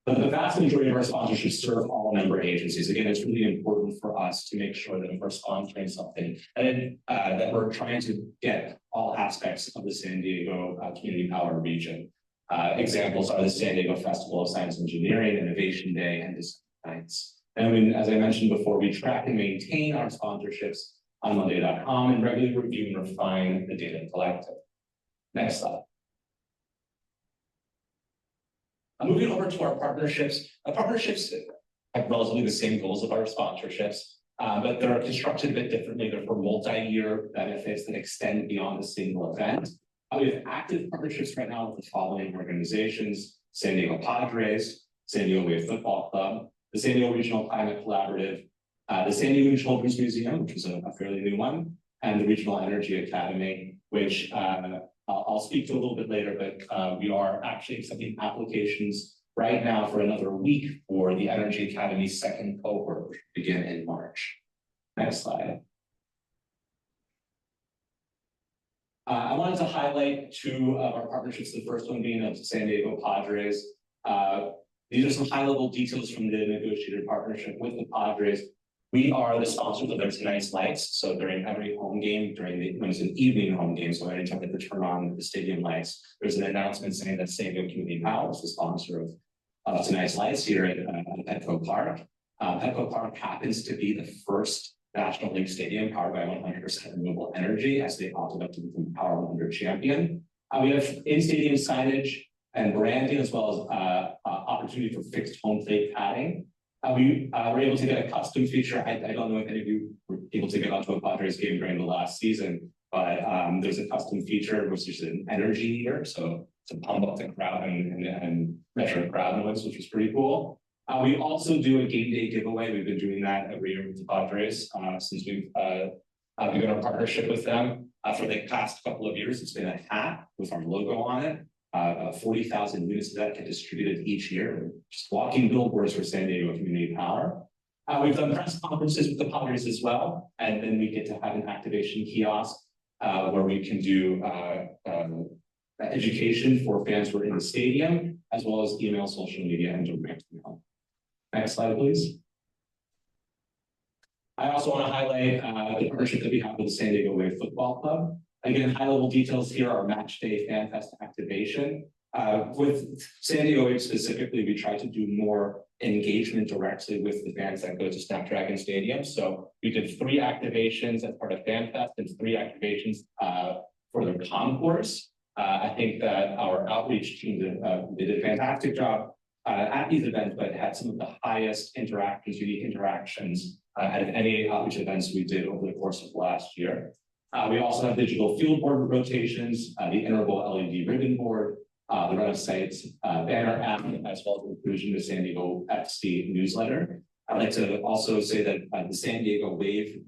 But the vast majority of our sponsorships serve all member agencies. Again, it's really important for us to make sure that if we're sponsoring something, and that we're trying to get all aspects of the San Diego community power region. Examples are the San Diego Festival of Science and Engineering, Innovation Day, and Design Nights. And as I mentioned before, we track and maintain our sponsorships on Monday.com and regularly review and refine the data collected. Next slide. Moving over to our partnerships. Partnerships have relatively the same goals of our sponsorships, but they're constructed a bit differently. They're for multi-year benefits that extend beyond a single event. We have active partnerships right now with the following organizations: San Diego Padres, San Diego Wave Football Club, the San Diego Regional Climate Collaborative, the San Diego Children's Museum, which is a fairly new one, and the Regional Energy Academy, which I'll speak to a little bit later, but we are actually accepting applications right now for another week for the Energy Academy's second cohort, which will begin in March. Next slide. I wanted to highlight two of our partnerships, the first one being of San Diego Padres. These are some high-level details from the negotiated partnership with the Padres. We are the sponsors of their tonight's lights. So during every home game, when it's an evening home game, so anytime they turn on the stadium lights, there's an announcement saying that San Diego Community Power is the sponsor of tonight's lights here at Petco Park. Petco Park happens to be the first National League stadium powered by 100% renewable energy, as they opted up to become Power 100 champion. We have in-stadium signage and branding, as well as opportunity for fixed home plate padding. We were able to get a custom feature. I don't know if any of you were able to get onto a Padres game during the last season, but there's a custom feature which is an energy meter, so to pump up the crowd and measure crowd noise, which was pretty cool. We also do a game day giveaway. We've been doing that every year with the Padres since we've begun our partnership with them. For the past couple of years, it's been a hat with our logo on it. 40,000 units of that get distributed each year. Just walking billboards for San Diego Community Power. We've done press conferences with the Padres as well, and then we get to have an activation kiosk where we can do education for fans who are in the stadium, as well as email, social media, and direct mail. Next slide, please. I also want to highlight the partnership that we have with the San Diego Wave Football Club. Again, high-level details here are match day fan fest activation. With San Diego Wave specifically, we try to do more engagement directly with the fans that go to Snapdragon Stadium. So we did 3 activations as part of Fan Fest and 3 activations for the concourse. I think that our outreach team did a fantastic job at these events, but had some of the highest interactions, unique interactions out of any outreach events we did over the course of last year. We also have digital field board rotations, the interval LED ribbon board, the run of sites banner app, as well as inclusion of the San Diego FC newsletter. I'd like to also say that the San Diego Wave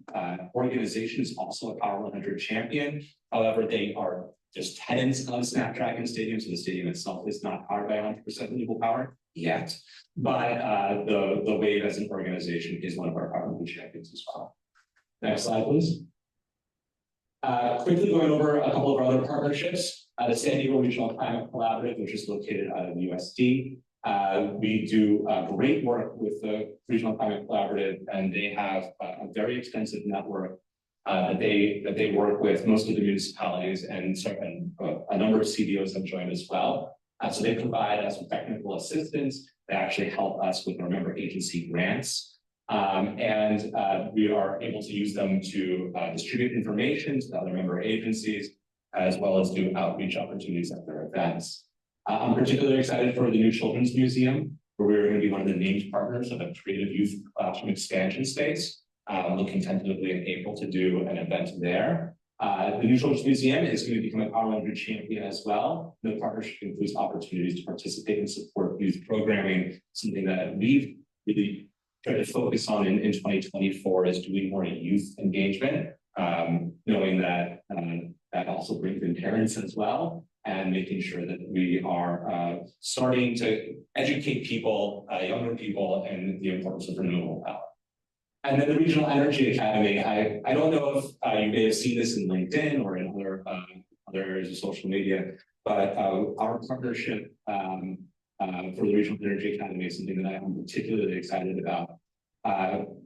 organization is also a Power 100 champion. However, they are just tenants of Snapdragon Stadium, so the stadium itself is not powered by 100% renewable power yet. But the Wave as an organization is one of our Power 100 champions as well. Next slide, please. Quickly going over a couple of our other partnerships. The San Diego Regional Climate Collaborative, which is located out of USD. We do great work with the Regional Climate Collaborative, and they have a very extensive network that they work with most of the municipalities, and a number of CDOs have joined as well. So they provide us with technical assistance. They actually help us with our member agency grants. We are able to use them to distribute information to other member agencies, as well as do outreach opportunities at their events. I'm particularly excited for the new Children's Museum, where we're going to be one of the named partners of a creative youth classroom expansion space. Looking tentatively in April to do an event there. The new Children's Museum is going to become a Power 100 champion as well. The partnership includes opportunities to participate and support youth programming, something that we've really tried to focus on in 2024 is doing more youth engagement, knowing that that also brings in parents as well, and making sure that we are starting to educate people, younger people, and the importance of renewable power. And then the Regional Energy Academy, I don't know if you may have seen this in LinkedIn or in other areas of social media, but our partnership for the Regional Energy Academy is something that I'm particularly excited about.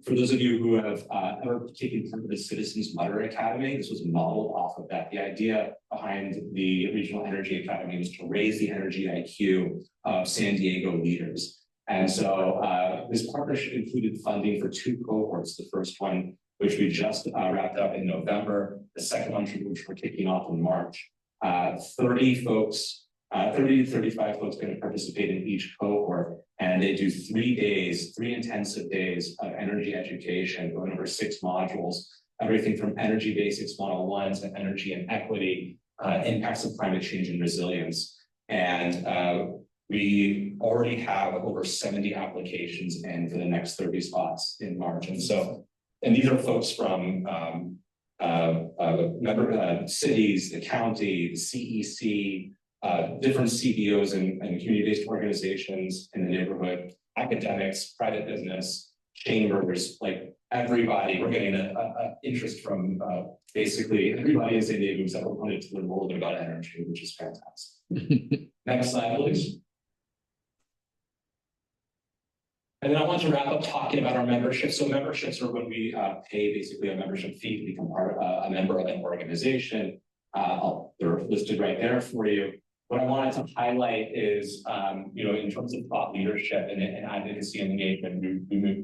For those of you who have ever taken part of the Citizens Water Academy, this was modeled off of that. The idea behind the Regional Energy Academy was to raise the energy IQ of San Diego leaders. And so this partnership included funding for 2 cohorts. The first one, which we just wrapped up in November, the second one, which we're kicking off in March. 30 to 35 folks going to participate in each cohort, and they do 3 days, 3 intensive days of energy education, going over 6 modules, everything from Energy Basics 101 to Energy and Equity, impacts of climate change and resilience. And we already have over 70 applications in for the next 30 spots in March. And these are folks from cities, the county, the CEC, different CEOs and community-based organizations in the neighborhood, academics, private business, chambers, like everybody. We're getting an interest from basically everybody in San Diego who's ever wanted to learn a little bit about energy, which is fantastic. Next slide, please. And then I want to wrap up talking about our membership. So memberships are when we pay basically a membership fee to become a member of an organization. They're listed right there for you. What I wanted to highlight is, in terms of thought leadership and advocacy and engagement,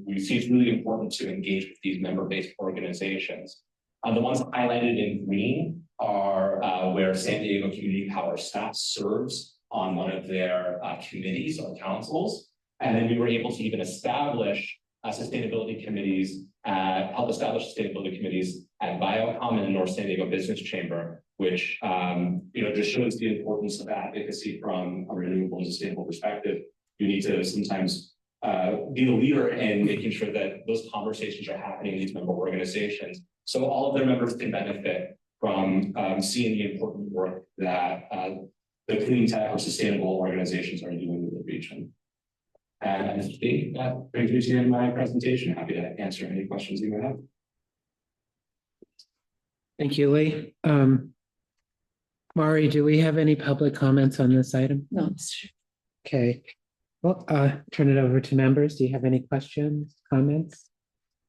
we see it's really important to engage with these member-based organizations. The ones highlighted in green are where San Diego Community Power staff serves on one of their committees or councils. And then we were able to even establish sustainability committees, help establish sustainability committees at Biocom and the North San Diego Business Chamber, which just shows the importance of advocacy from a renewable and sustainable perspective. You need to sometimes be the leader in making sure that those conversations are happening in these member organizations, so all of their members can benefit from seeing the important work that the clean tech or sustainable organizations are doing with the region. And that brings me to the end of my presentation. Happy to answer any questions you may have. Thank you, Lee. Mari, do we have any public comments on this item? No. Okay. Well, turn it over to members. Do you have any questions, comments?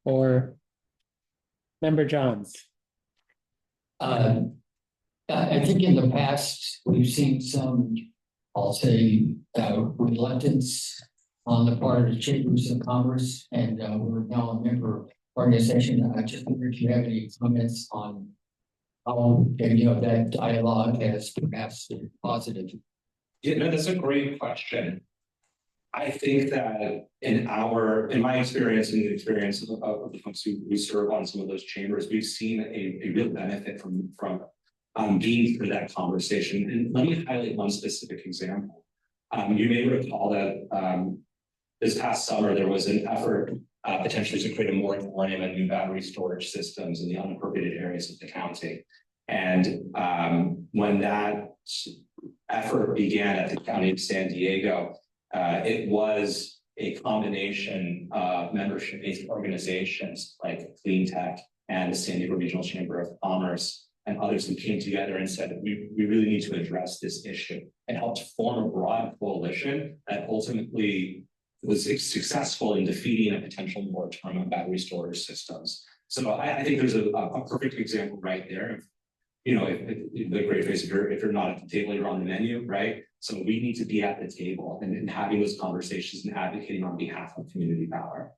Or Member Johns? I think in the past, we've seen some, I'll say, reluctance on the part of the Chambers of Commerce, and we're now a member organization. I just wonder if you have any comments on how that dialogue has perhaps been positive. Yeah, no, that's a great question. I think that in my experience and the experience of the folks who serve on some of those chambers, we've seen a real benefit from being through that conversation. And let me highlight one specific example. You may recall that this past summer, there was an effort potentially to create a moratorium on new battery storage systems in the unincorporated areas of the county. And when that effort began at the County of San Diego, it was a combination of membership-based organizations like Clean Tech and the San Diego Regional Chamber of Commerce and others who came together and said, we really need to address this issue, and helped form a broad coalition that ultimately was successful in defeating a potential moratorium on battery storage systems. So I think there's a perfect example right there you know, if the great phrase, if you're not at the table, you're on the menu, right? So we need to be at the table and having those conversations and advocating on behalf of community power.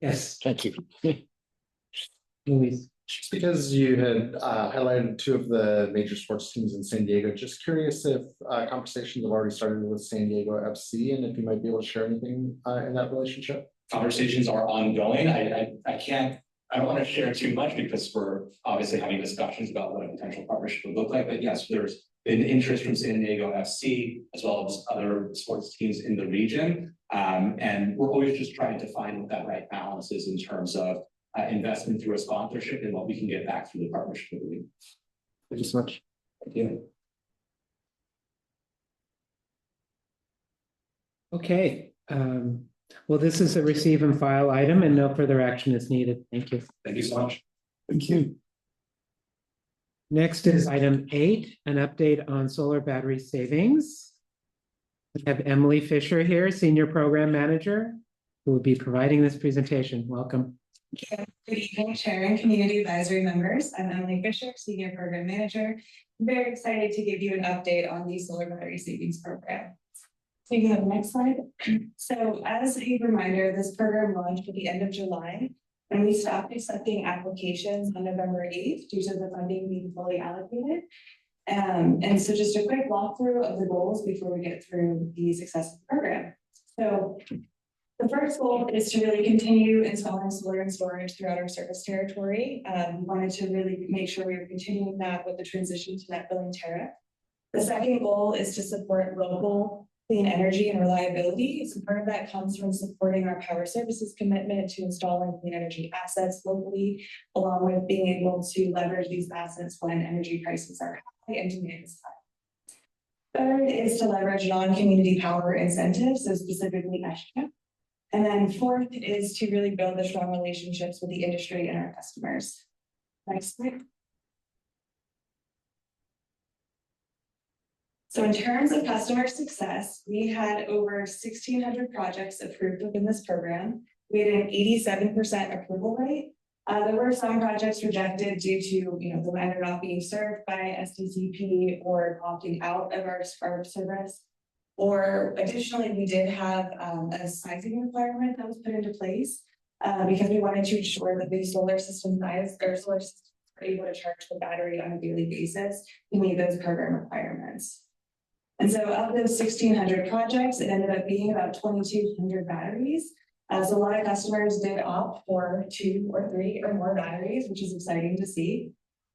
Yes, Thank you. Louise. Just because you had highlighted two of the major sports teams in San Diego, just curious if conversations have already started with San Diego FC and if you might be able to share anything in that relationship. Conversations are ongoing. I don't want to share too much because we're obviously having discussions about what a potential partnership would look like. But yes, there's been interest from San Diego FC as well as other sports teams in the region. And we're always just trying to find what that right balance is in terms of investment through a sponsorship and what we can get back through the partnership. Thank you so much. Thank you. Okay, well, this is a receive and file item and no further action is needed. Thank you. Thank you so much. Thank you. Next is item 8, an update on solar battery savings. We have Emily Fisher here, Senior Program Manager, who will be providing this presentation. Welcome. Good evening, Chair and Community Advisory members. I'm Emily Fisher, Senior Program Manager. I'm very excited to give you an update on the Solar Battery Savings Program. So you can have the next slide. So as a reminder, this program launched at the end of July, and we stopped accepting applications on November 8th due to the funding being fully allocated. And so just a quick walkthrough of the goals before we get through the success of the program. So the first goal is to really continue installing solar and storage throughout our service territory. We wanted to really make sure we were continuing that with the transition to net billing tariff. The second goal is to support local clean energy and reliability. So part of that comes from supporting our power services commitment to installing clean energy assets locally, along with being able to leverage these assets when energy prices are high and demand is high. Third is to leverage non-community power incentives, so specifically SDCP. And then fourth is to really build the strong relationships with the industry and our customers. Next slide. So in terms of customer success, we had over 1,600 projects approved within this program. We had an 87% approval rate. There were some projects rejected due to them either not being served by SDCP or opting out of our service. Or additionally, we did have a sizing requirement that was put into place because we wanted to ensure that the solar system size or solar systems are able to charge the battery on a daily basis to meet those program requirements. And so of those 1,600 projects, it ended up being about 2,200 batteries. So a lot of customers did opt for 2 or 3 or more batteries, which is exciting to see.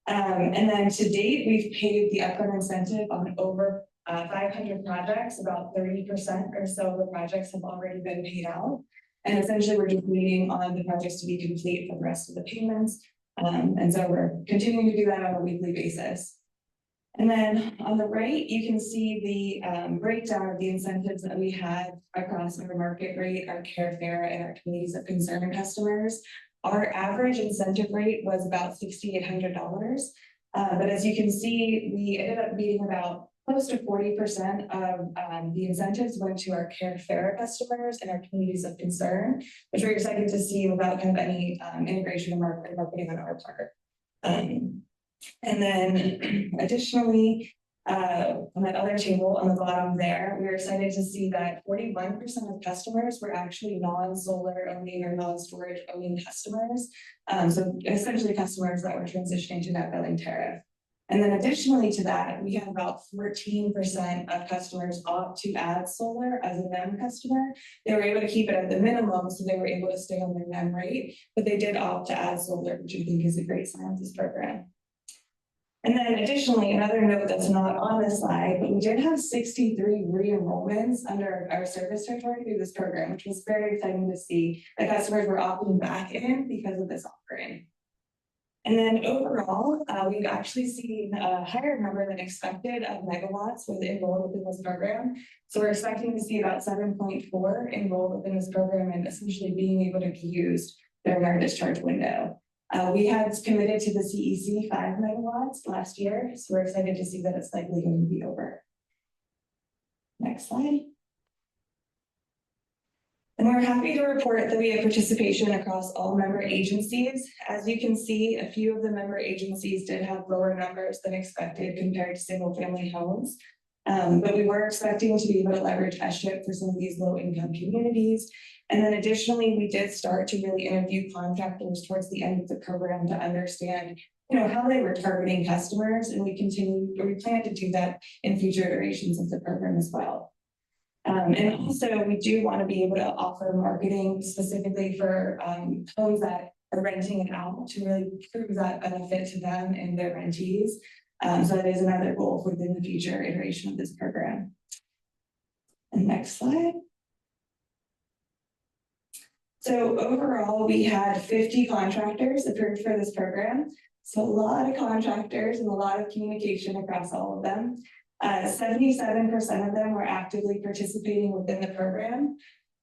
And then to date, we've paid the upfront incentive on over 500 projects. About 30% or so of the projects have already been paid out. And essentially, we're just waiting on the projects to be complete for the rest of the payments. And so we're continuing to do that on a weekly basis. And then on the right, you can see the breakdown of the incentives that we had across our market rate, our care fair, and our communities of concern customers. Our average incentive rate was about $6,800. But as you can see, we ended up being about close to 40% of the incentives went to our care fair customers and our communities of concern, which we're excited to see without kind of any integration of marketing on our part. And then additionally, on that other table on the bottom there, we were excited to see that 41% of customers were actually non-solar owning or non-storage owning customers. So essentially customers that were transitioning to net billing tariff. And then additionally to that, we had about 14% of customers opt to add solar as a NEM customer. They were able to keep it at the minimum, so they were able to stay on their NEM rate, but they did opt to add solar, which I think is a great sign of this program. And then additionally, another note that's not on this slide, but we did have 63 re-enrollments under our service territory through this program, which was very exciting to see that customers were opting back in because of this offering. And then overall, we've actually seen a higher number than expected of megawatts enrolled within this program. So we're expecting to see about 7.4 enrolled within this program and essentially being able to be used during our discharge window. We had committed to the CEC 5 megawatts last year, so we're excited to see that it's likely going to be over. Next slide. And we're happy to report that we have participation across all member agencies. As you can see, a few of the member agencies did have lower numbers than expected compared to single family homes. But we were expecting to be able to leverage SCHIP for some of these low income communities. And then additionally, we did start to really interview contractors towards the end of the program to understand, how they were targeting customers. And we plan to do that in future iterations of the program as well. And also we do want to be able to offer marketing specifically for homes that are renting it out to really prove that benefit to them and their rentees. So that is another goal within the future iteration of this program. And next slide. So overall, we had 50 contractors approved for this program. So a lot of contractors and a lot of communication across all of them. 77% of them were actively participating within the program.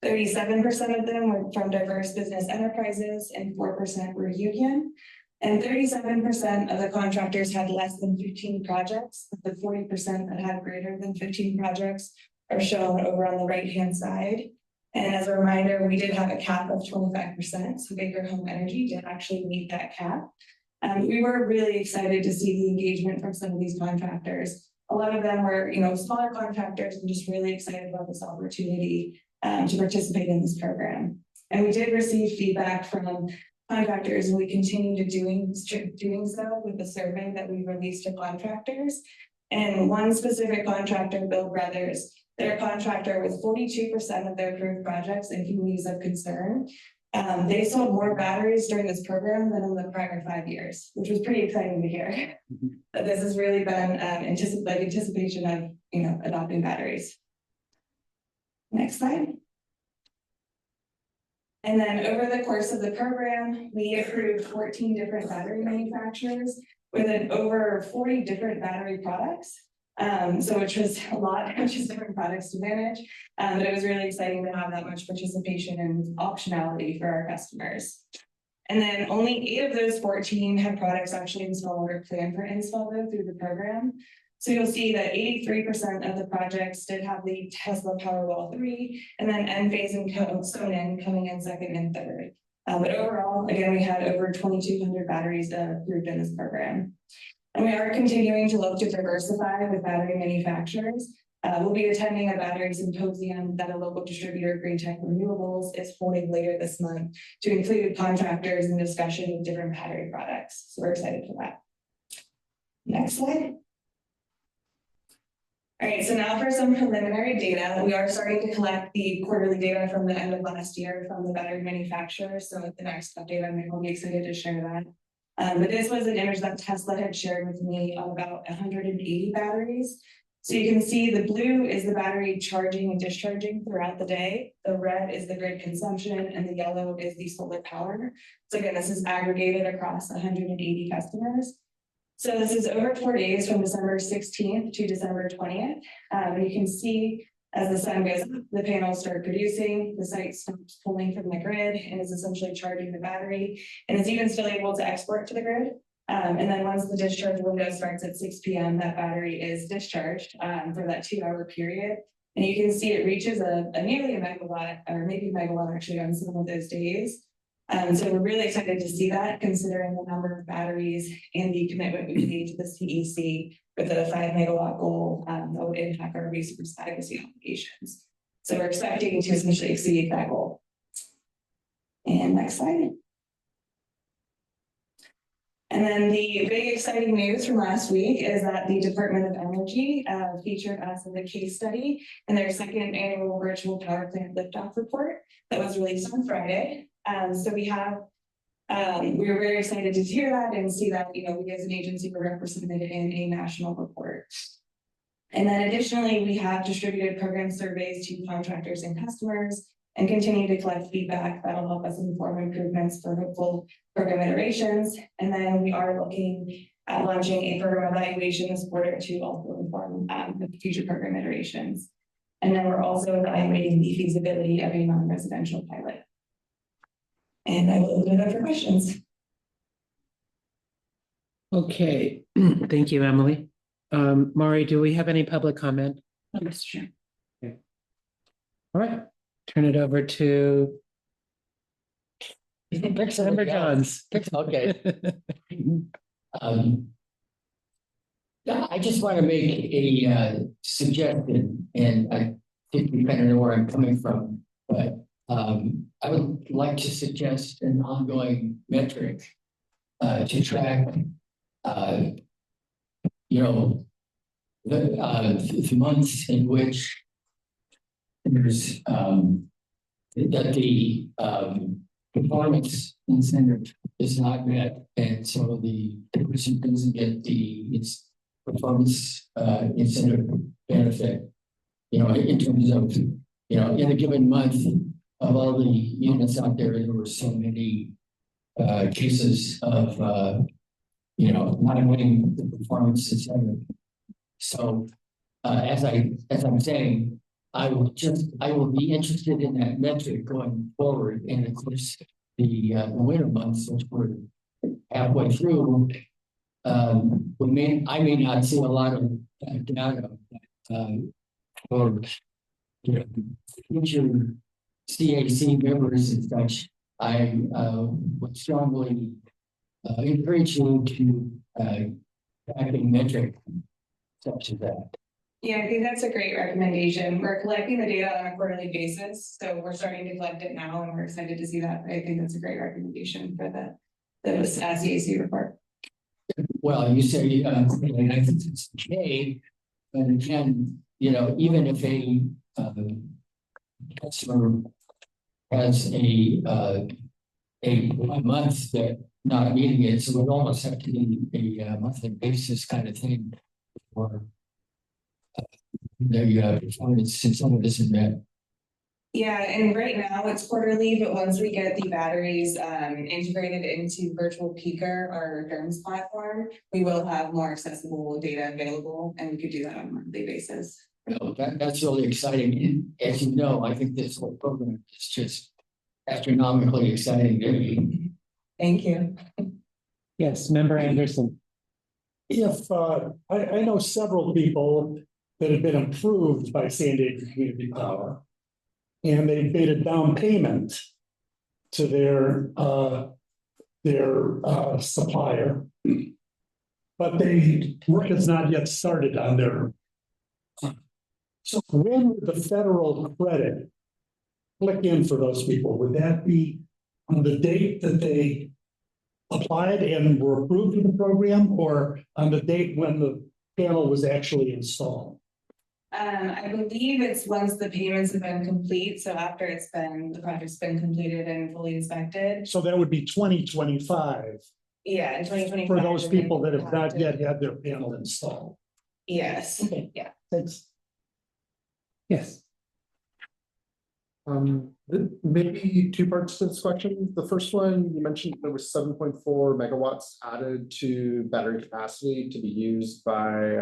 37% of them were from diverse business enterprises and 4% were union. And 37% of the contractors had less than 15 projects. The 40% that had greater than 15 projects are shown over on the right-hand side. And as a reminder, we did have a cap of 25%. So Baker Home Energy did actually meet that cap. We were really excited to see the engagement from some of these contractors. A lot of them were, smaller contractors and just really excited about this opportunity to participate in this program. And we did receive feedback from contractors, and we continue to doing so with the survey that we released to contractors. And one specific contractor, Bill Brothers, they're a contractor with 42% of their approved projects in communities of concern. They sold more batteries during this program than in the prior 5 years, which was pretty exciting to hear. But this has really been anticipation of, adopting batteries. Next slide. And then over the course of the program, we approved 14 different battery manufacturers with over 40 different battery products. So which was a lot, which is different products to manage. But it was really exciting to have that much participation and optionality for our customers. And then only 8 of those 14 had products actually installed or planned for install through the program. So you'll see that 83% of the projects did have the Tesla Powerwall 3, and then Enphase and Sonnen coming in second and third. But overall, again, we had over 2,200 batteries approved in this program. And we are continuing to look to diversify with battery manufacturers. We'll be attending a battery symposium that a local distributor, Green Tech Renewables, is holding later this month to include contractors in discussion of different battery products. So we're excited for that. Next slide. All right, so now for some preliminary data. We are starting to collect the quarterly data from the end of last year from the battery manufacturers. So at the next update, I'll be excited to share that. But this was an image that Tesla had shared with me of about 180 batteries. So you can see the blue is the battery charging and discharging throughout the day. The red is the grid consumption and the yellow is the solar power. So again, this is aggregated across 180 customers. So this is over 4 days from December 16th to December 20th. You can see as the sun goes up, the panels start producing, the site stops pulling from the grid and is essentially charging the battery. And it's even still able to export to the grid. And then once the discharge window starts at 6 p.m., that battery is discharged for that 2-hour period. And you can see it reaches a nearly a megawatt, or maybe megawatt actually on some of those days. So we're really excited to see that, considering the number of batteries and the commitment we made to the CEC with a 5 megawatt goal that would impact our resource adequacy obligations. So we're expecting to essentially exceed that goal. And next slide. And then the big exciting news from last week is that the Department of Energy featured us in a case study in their second annual virtual power plant liftoff report that was released on Friday. So we were very excited to hear that and see that, we as an agency were represented in a national report. And then additionally, we have distributed program surveys to contractors and customers and continue to collect feedback that'll help us inform improvements for hopeful program iterations. And then we are looking at launching a program evaluation this quarter to also inform the future program iterations. And then we're also evaluating the feasibility of a non-residential pilot. And I will open it up for questions. Okay, thank you, Emily. Mari, do we have any public comment? Mr. Chair. Okay. All right, turn it over to Member Johns. Okay. Yeah, I just want to make a suggestion, and I think you kind of know where I'm coming from, but I would like to suggest an ongoing metric to track, you know, the months in which there's that the performance incentive is not met, and so the person doesn't get its performance incentive benefit. You know, in terms of, you know, in a given month of all the units out there were so many cases of you know, not winning the performance incentive. So as I'm saying, I will be interested in that metric going forward. And of course, the winter months, which we're halfway through, I may not see a lot of data for, you know, future CAC members and such. I would strongly encourage you to track a metric such as that. Yeah, I think that's a great recommendation. We're collecting the data on a quarterly basis, so we're starting to collect it now, and we're excited to see that. I think that's a great recommendation for the CAC report. Well, you say, and I think it's okay, but again, you know, even if a customer has a month that not meeting it, so it would almost have to be a monthly basis kind of thing for their performance, since some of this is met. Yeah, and right now it's quarterly, but once we get the batteries integrated into Virtual Peaker, our DERMS platform, we will have more accessible data available, and we could do that on a monthly basis. No, that's really exciting. And as you know, I think this whole program is just astronomically exciting to me. Thank you. Yes, Member Anderson. If I know several people that have been approved by San Diego Community Power, and they made a down payment to their supplier, but work has not yet started on their. So when would the federal credit click in for those people? Would that be on the date that they applied and were approved in the program, or on the date when the panel was actually installed? I believe it's once the payments have been complete. So after the project's been completed and fully inspected. So that would be 2025. Yeah, in 2025. For those people that have not yet had their panel installed. Yes. Okay. Yeah. Thanks. Yes. Maybe two parts to this question. The first one, you mentioned there was 7.4 megawatts added to battery capacity to be used by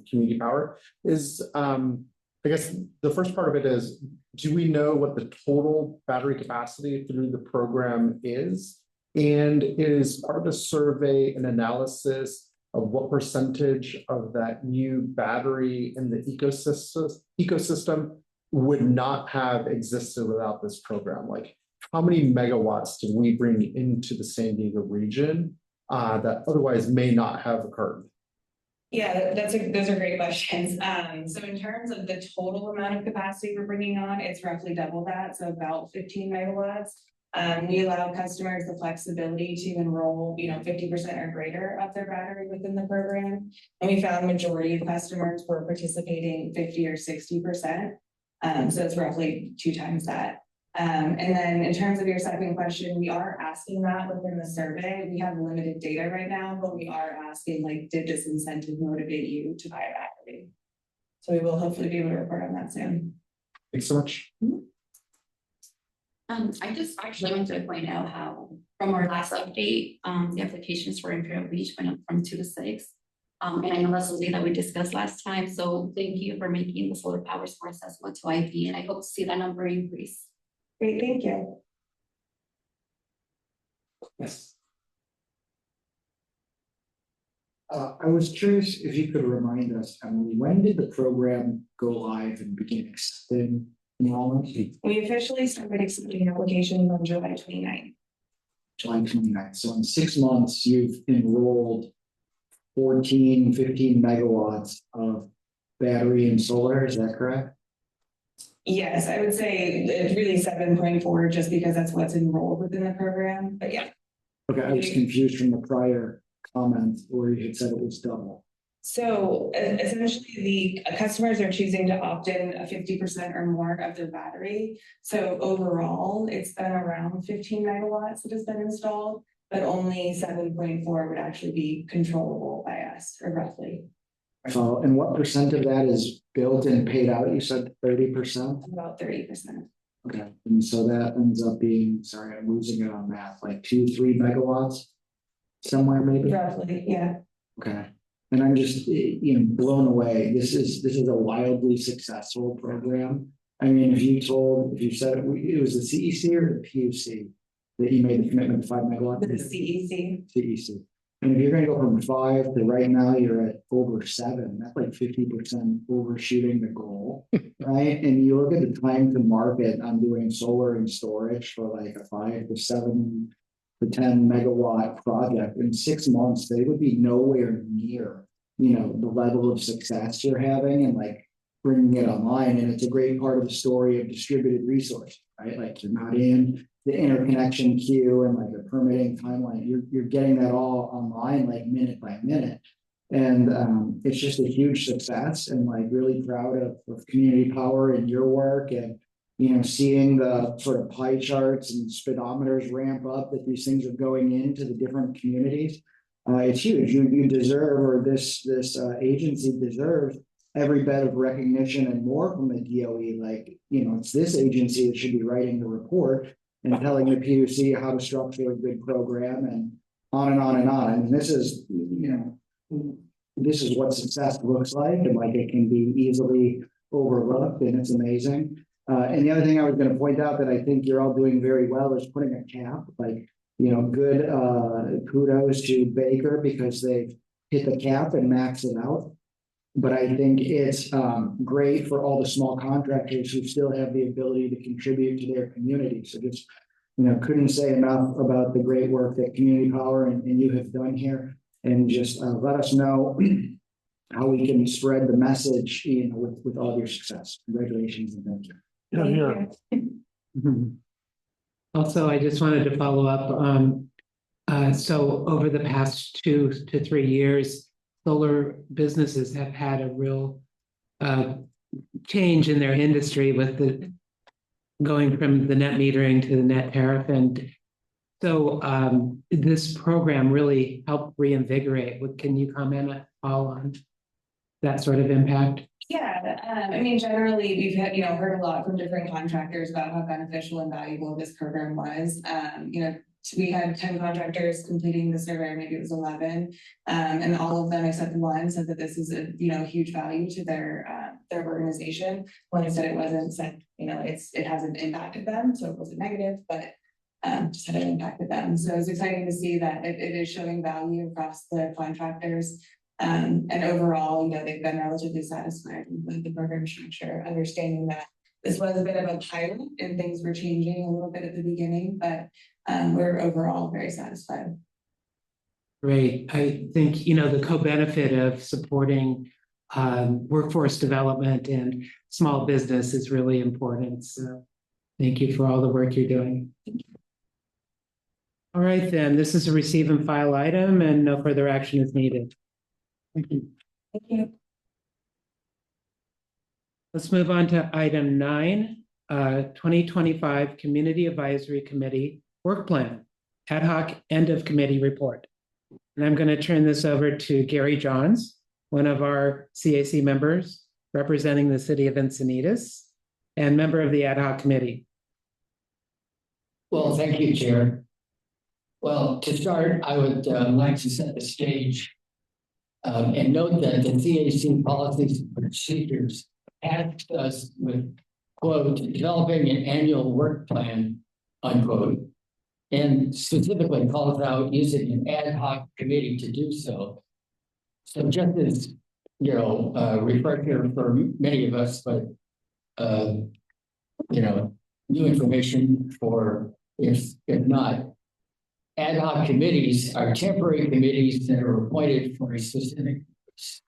community power. I guess the first part of it is, do we know what the total battery capacity through the program is? And is part of the survey an analysis of what percentage of that new battery in the ecosystem would not have existed without this program? Like, how many megawatts did we bring into the San Diego region that otherwise may not have occurred? Yeah, those are great questions. So in terms of the total amount of capacity we're bringing on, it's roughly double that, so about 15 megawatts. We allow customers the flexibility to enroll, 50% or greater of their battery within the program. And we found majority of customers were participating 50 or 60%. So it's roughly 2 times that. And then in terms of your second question, we are asking that within the survey. We have limited data right now, but we are asking, like, did this incentive motivate you to buy a battery? So we will hopefully be able to report on that soon. Thanks so much. I just actually wanted to point out how from our last update, the applications for Imperial Beach went up from 2 to 6. And I know that's something that we discussed last time. So thank you for making the solar power score assessment to IV, and I hope to see that number increase. Great, thank you. Yes. I was curious if you could remind us, Emily, when did the program go live and begin accepting enrollment? We officially started accepting applications on July 29th. July 29th. So in 6 months, you've enrolled 14, 15 megawatts of battery and solar, is that correct? Yes, I would say it's really 7.4 just because that's what's enrolled within the program, but yeah. Okay, I was confused from the prior comment where you had said it was double. So essentially the customers are choosing to opt in a 50% or more of their battery. So overall, it's been around 15 megawatts that has been installed, but only 7.4 would actually be controllable by us, or roughly. So, and what percent of that is built and paid out? You said 30%? About 30%. Okay, and so that ends up being, sorry, I'm losing it on math, like 2-3 megawatts? Somewhere maybe? Roughly, yeah. Okay, and I'm just, blown away. This is a wildly successful program. I mean, if you said it was the CEC or the PUC that you made the commitment to 5 megawatts? The CEC. CEC. And if you're gonna go from 5 to right now, you're at over 7, that's like 50% overshooting the goal, right? And you look at the time to market on doing solar and storage for like a 5 to 7 to 10 megawatt project in 6 months, they would be nowhere near, the level of success you're having and like bringing it online. And it's a great part of the story of distributed resource, right? Like you're not in the interconnection queue and like the permitting timeline, you're getting that all online like minute by minute. And it's just a huge success and like really proud of Community Power and your work and, seeing the sort of pie charts and speedometers ramp up that these things are going into the different communities. It's huge. You deserve, or this agency deserves every bit of recognition and more from the DOE. Like, it's this agency that should be writing the report and telling the PUC how to structure a good program and on and on and on. I mean, this is what success looks like, and like it can be easily overlooked, and it's amazing. And the other thing I was going to point out that I think you're all doing very well is putting a cap. Like, good kudos to Baker because they've hit the cap and maxed it out. But I think it's great for all the small contractors who still have the ability to contribute to their community. So just, couldn't say enough about the great work that Community Power and you have done here. And just let us know how we can spread the message, with all your success. Congratulations and thank you. Also, I just wanted to follow up. So over the past 2 to 3 years, solar businesses have had a real change in their industry with the going from the net metering to the net tariff. And so this program really helped reinvigorate. Can you comment at all on that sort of impact? Yeah, I mean, generally, we've heard a lot from different contractors about how beneficial and valuable this program was. We had 10 contractors completing the survey, maybe it was 11, and all of them except one said that this is a huge value to their organization. One said it wasn't, said it hasn't impacted them, so it wasn't negative, but just hadn't impacted them. So it's exciting to see that it is showing value across the contractors. And overall, they've been relatively satisfied with the program structure, understanding that this was a bit of a pilot and things were changing a little bit at the beginning, but we're overall very satisfied. Great. I think, the co-benefit of supporting workforce development and small business is really important. So thank you for all the work you're doing. All right, then, this is a receive and file item and no further action is needed. Thank you. Thank you. Let's move on to item 9, 2025 Community Advisory Committee Work Plan, Ad Hoc End of Committee Report. And I'm going to turn this over to Gary Johns, one of our CAC members representing the city of Encinitas and member of the Ad Hoc Committee. Well, thank you, Chair. Well, to start, I would like to set the stage and note that the CAC policies and procedures tasked us with, quote, developing an annual work plan, unquote, and specifically calls out using an ad hoc committee to do so. So just as, refresher for many of us, but new information for if not. Ad hoc committees are temporary committees that are appointed for a specific purpose.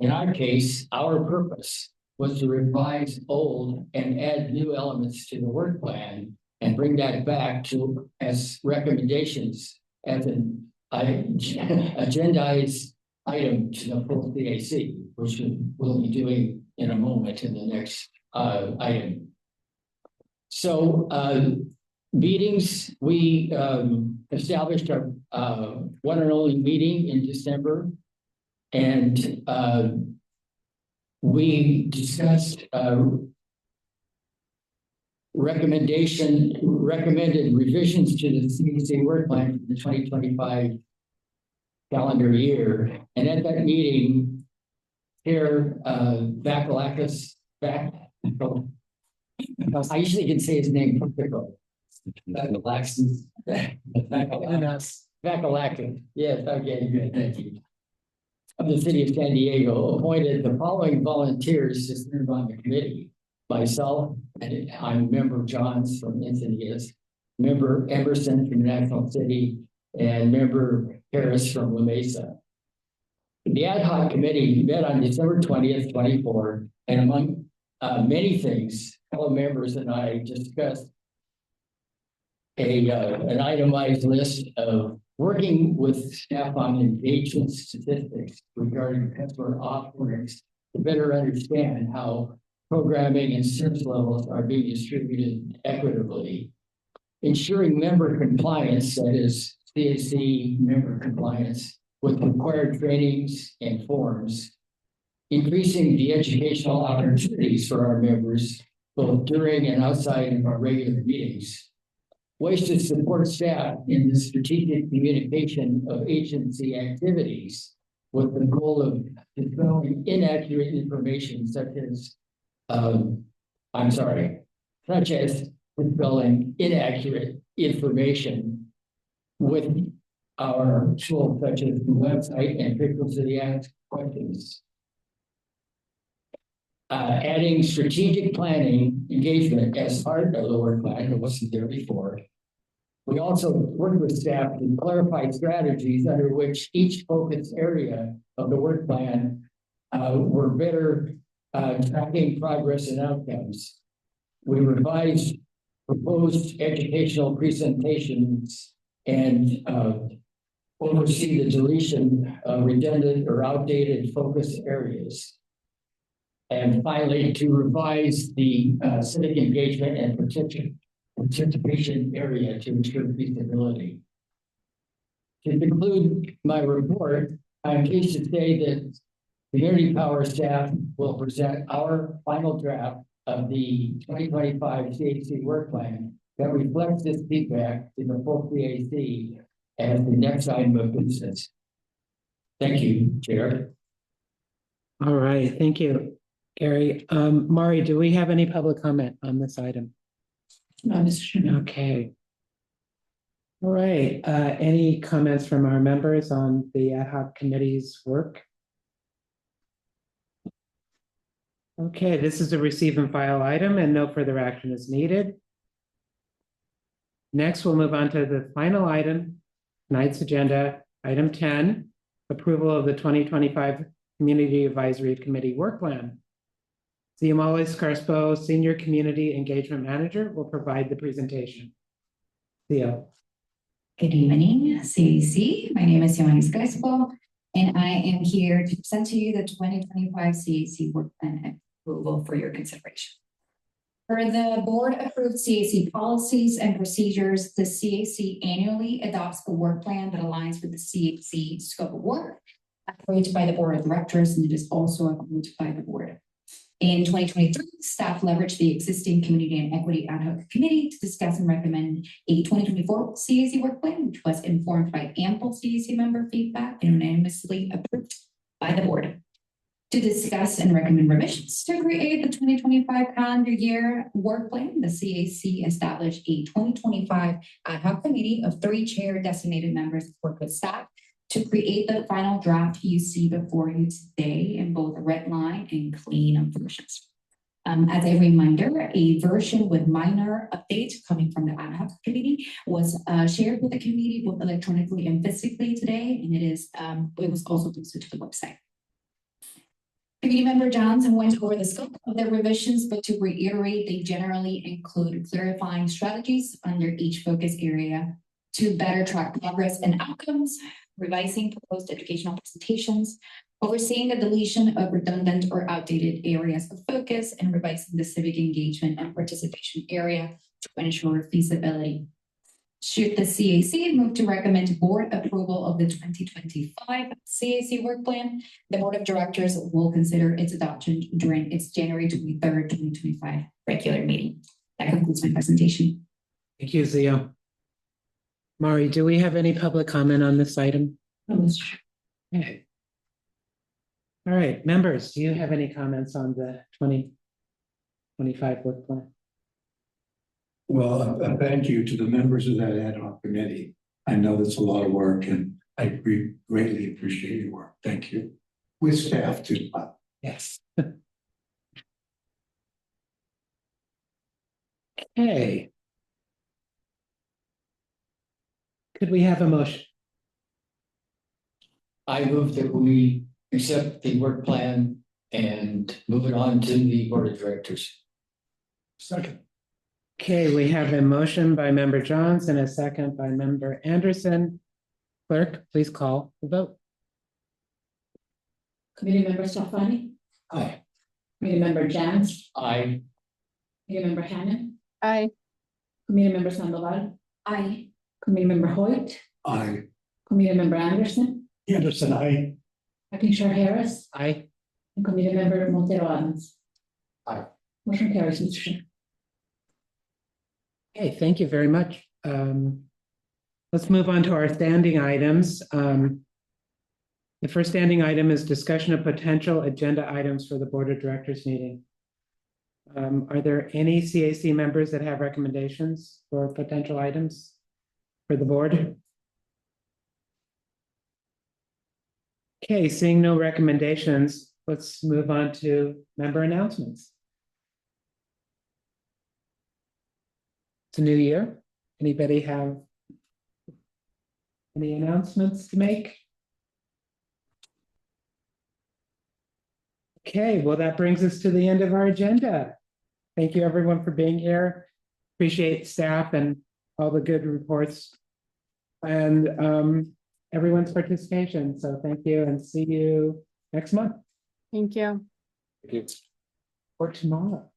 In our case, our purpose was to revise old and add new elements to the work plan and bring that back to as recommendations as an agendized item to the full CAC, which we'll be doing in a moment in the next item. So meetings, we established our one and only meeting in December, and we discussed recommended revisions to the CAC work plan for the 2025 calendar year. And at that meeting, Chair Vakalakis, I usually can say his name perfectly. Vakalakis. Vakalakis. Yes, okay, good, thank you. Of the city of San Diego appointed the following volunteers to serve on the committee. Myself, and I'm member Johns from Encinitas, member Emerson from National City, and member Harris from La Mesa. The ad hoc committee met on December 20th, 24, and among many things, fellow members and I discussed an itemized list of working with staff on engagement statistics regarding customer offerings to better understand how programming and service levels are being distributed equitably, ensuring member compliance, that is CAC member compliance with required trainings and forms, increasing the educational opportunities for our members, both during and outside of our regular meetings, ways to support staff in the strategic communication of agency activities with the goal of dispelling inaccurate information such as dispelling inaccurate information with our tools such as the website and frequently asked questions. Adding strategic planning engagement as part of the work plan that wasn't there before. We also worked with staff to clarify strategies under which each focus area of the work plan were better tracking progress and outcomes. We revised proposed educational presentations and oversee the deletion of redundant or outdated focus areas. And finally, to revise the civic engagement and participation area to ensure feasibility. To conclude my report, I'm pleased to say that Community Power staff will present our final draft of the 2025 CAC work plan that reflects this feedback to the full CAC as the next item of business. Thank you, Chair. All right, thank you, Gary. Mari, do we have any public comment on this item? No, Mr. Chairman. Okay. All right, any comments from our members on the ad hoc committee's work? Okay, this is a receive and file item and no further action is needed. Next, we'll move on to the final item, tonight's agenda, item 10, approval of the 2025 Community Advisory Committee work plan. Ziamali Scarspo, Senior Community Engagement Manager, will provide the presentation. Theo. Good evening, CAC. My name is Ziamali Scarspo, and I am here to present to you the 2025 CAC work plan approval for your consideration. For the board approved CAC policies and procedures, the CAC annually adopts a work plan that aligns with the CAC scope of work approved by the board of directors, and it is also approved by the board. In 2023, staff leveraged the existing Community and Equity Ad Hoc Committee to discuss and recommend a 2024 CAC work plan, which was informed by ample CAC member feedback and unanimously approved by the board. To discuss and recommend revisions to create the 2025 calendar year work plan, the CAC established a 2025 ad hoc committee of 3 chair designated members to work with staff to create the final draft you see before you today in both red line and clean versions. As a reminder, a version with minor updates coming from the ad hoc committee was shared with the committee both electronically and physically today, and it was also posted to the website. Committee member Johnson went over the scope of the revisions, but to reiterate, they generally include clarifying strategies under each focus area to better track progress and outcomes, revising proposed educational presentations, overseeing the deletion of redundant or outdated areas of focus, and revising the civic engagement and participation area to ensure feasibility. Should the CAC move to recommend board approval of the 2025 CAC work plan, the board of directors will consider its adoption during its January 23rd, 2025 regular meeting. That concludes my presentation. Thank you, Zia. Mari, do we have any public comment on this item? Okay. All right, members, do you have any comments on the 2025 work plan? Well, thank you to the members of that ad hoc committee. I know that's a lot of work and I greatly appreciate your work. Thank you. With staff too. Yes. Okay. Could we have a motion? I move that we accept the work plan and move it on to the board of directors. Second. Okay, we have a motion by member Johns and a second by member Anderson. Clerk, please call the vote. Committee member Stefani, Aye. committee member Jans, Aye. committee member Hannon, Aye. committee member Sandoval, Aye. committee member Hoyt, Aye. committee member Anderson, Anderson, I. acting chair Harris, Aye. and committee member Montero Adams. Aye. Motion carries, Mr. Chair. Okay, thank you very much. Let's move on to our standing items. The first standing item is discussion of potential agenda items for the Board of Directors meeting. Are there any CAC members that have recommendations for potential items for the board? Okay, seeing no recommendations, let's move on to member announcements. It's a new year. Anybody have any announcements to make? Okay, well, that brings us to the end of our agenda. Thank you, everyone, for being here. Appreciate staff and all the good reports and everyone's participation. So thank you and see you next month. Thank you. Or tomorrow.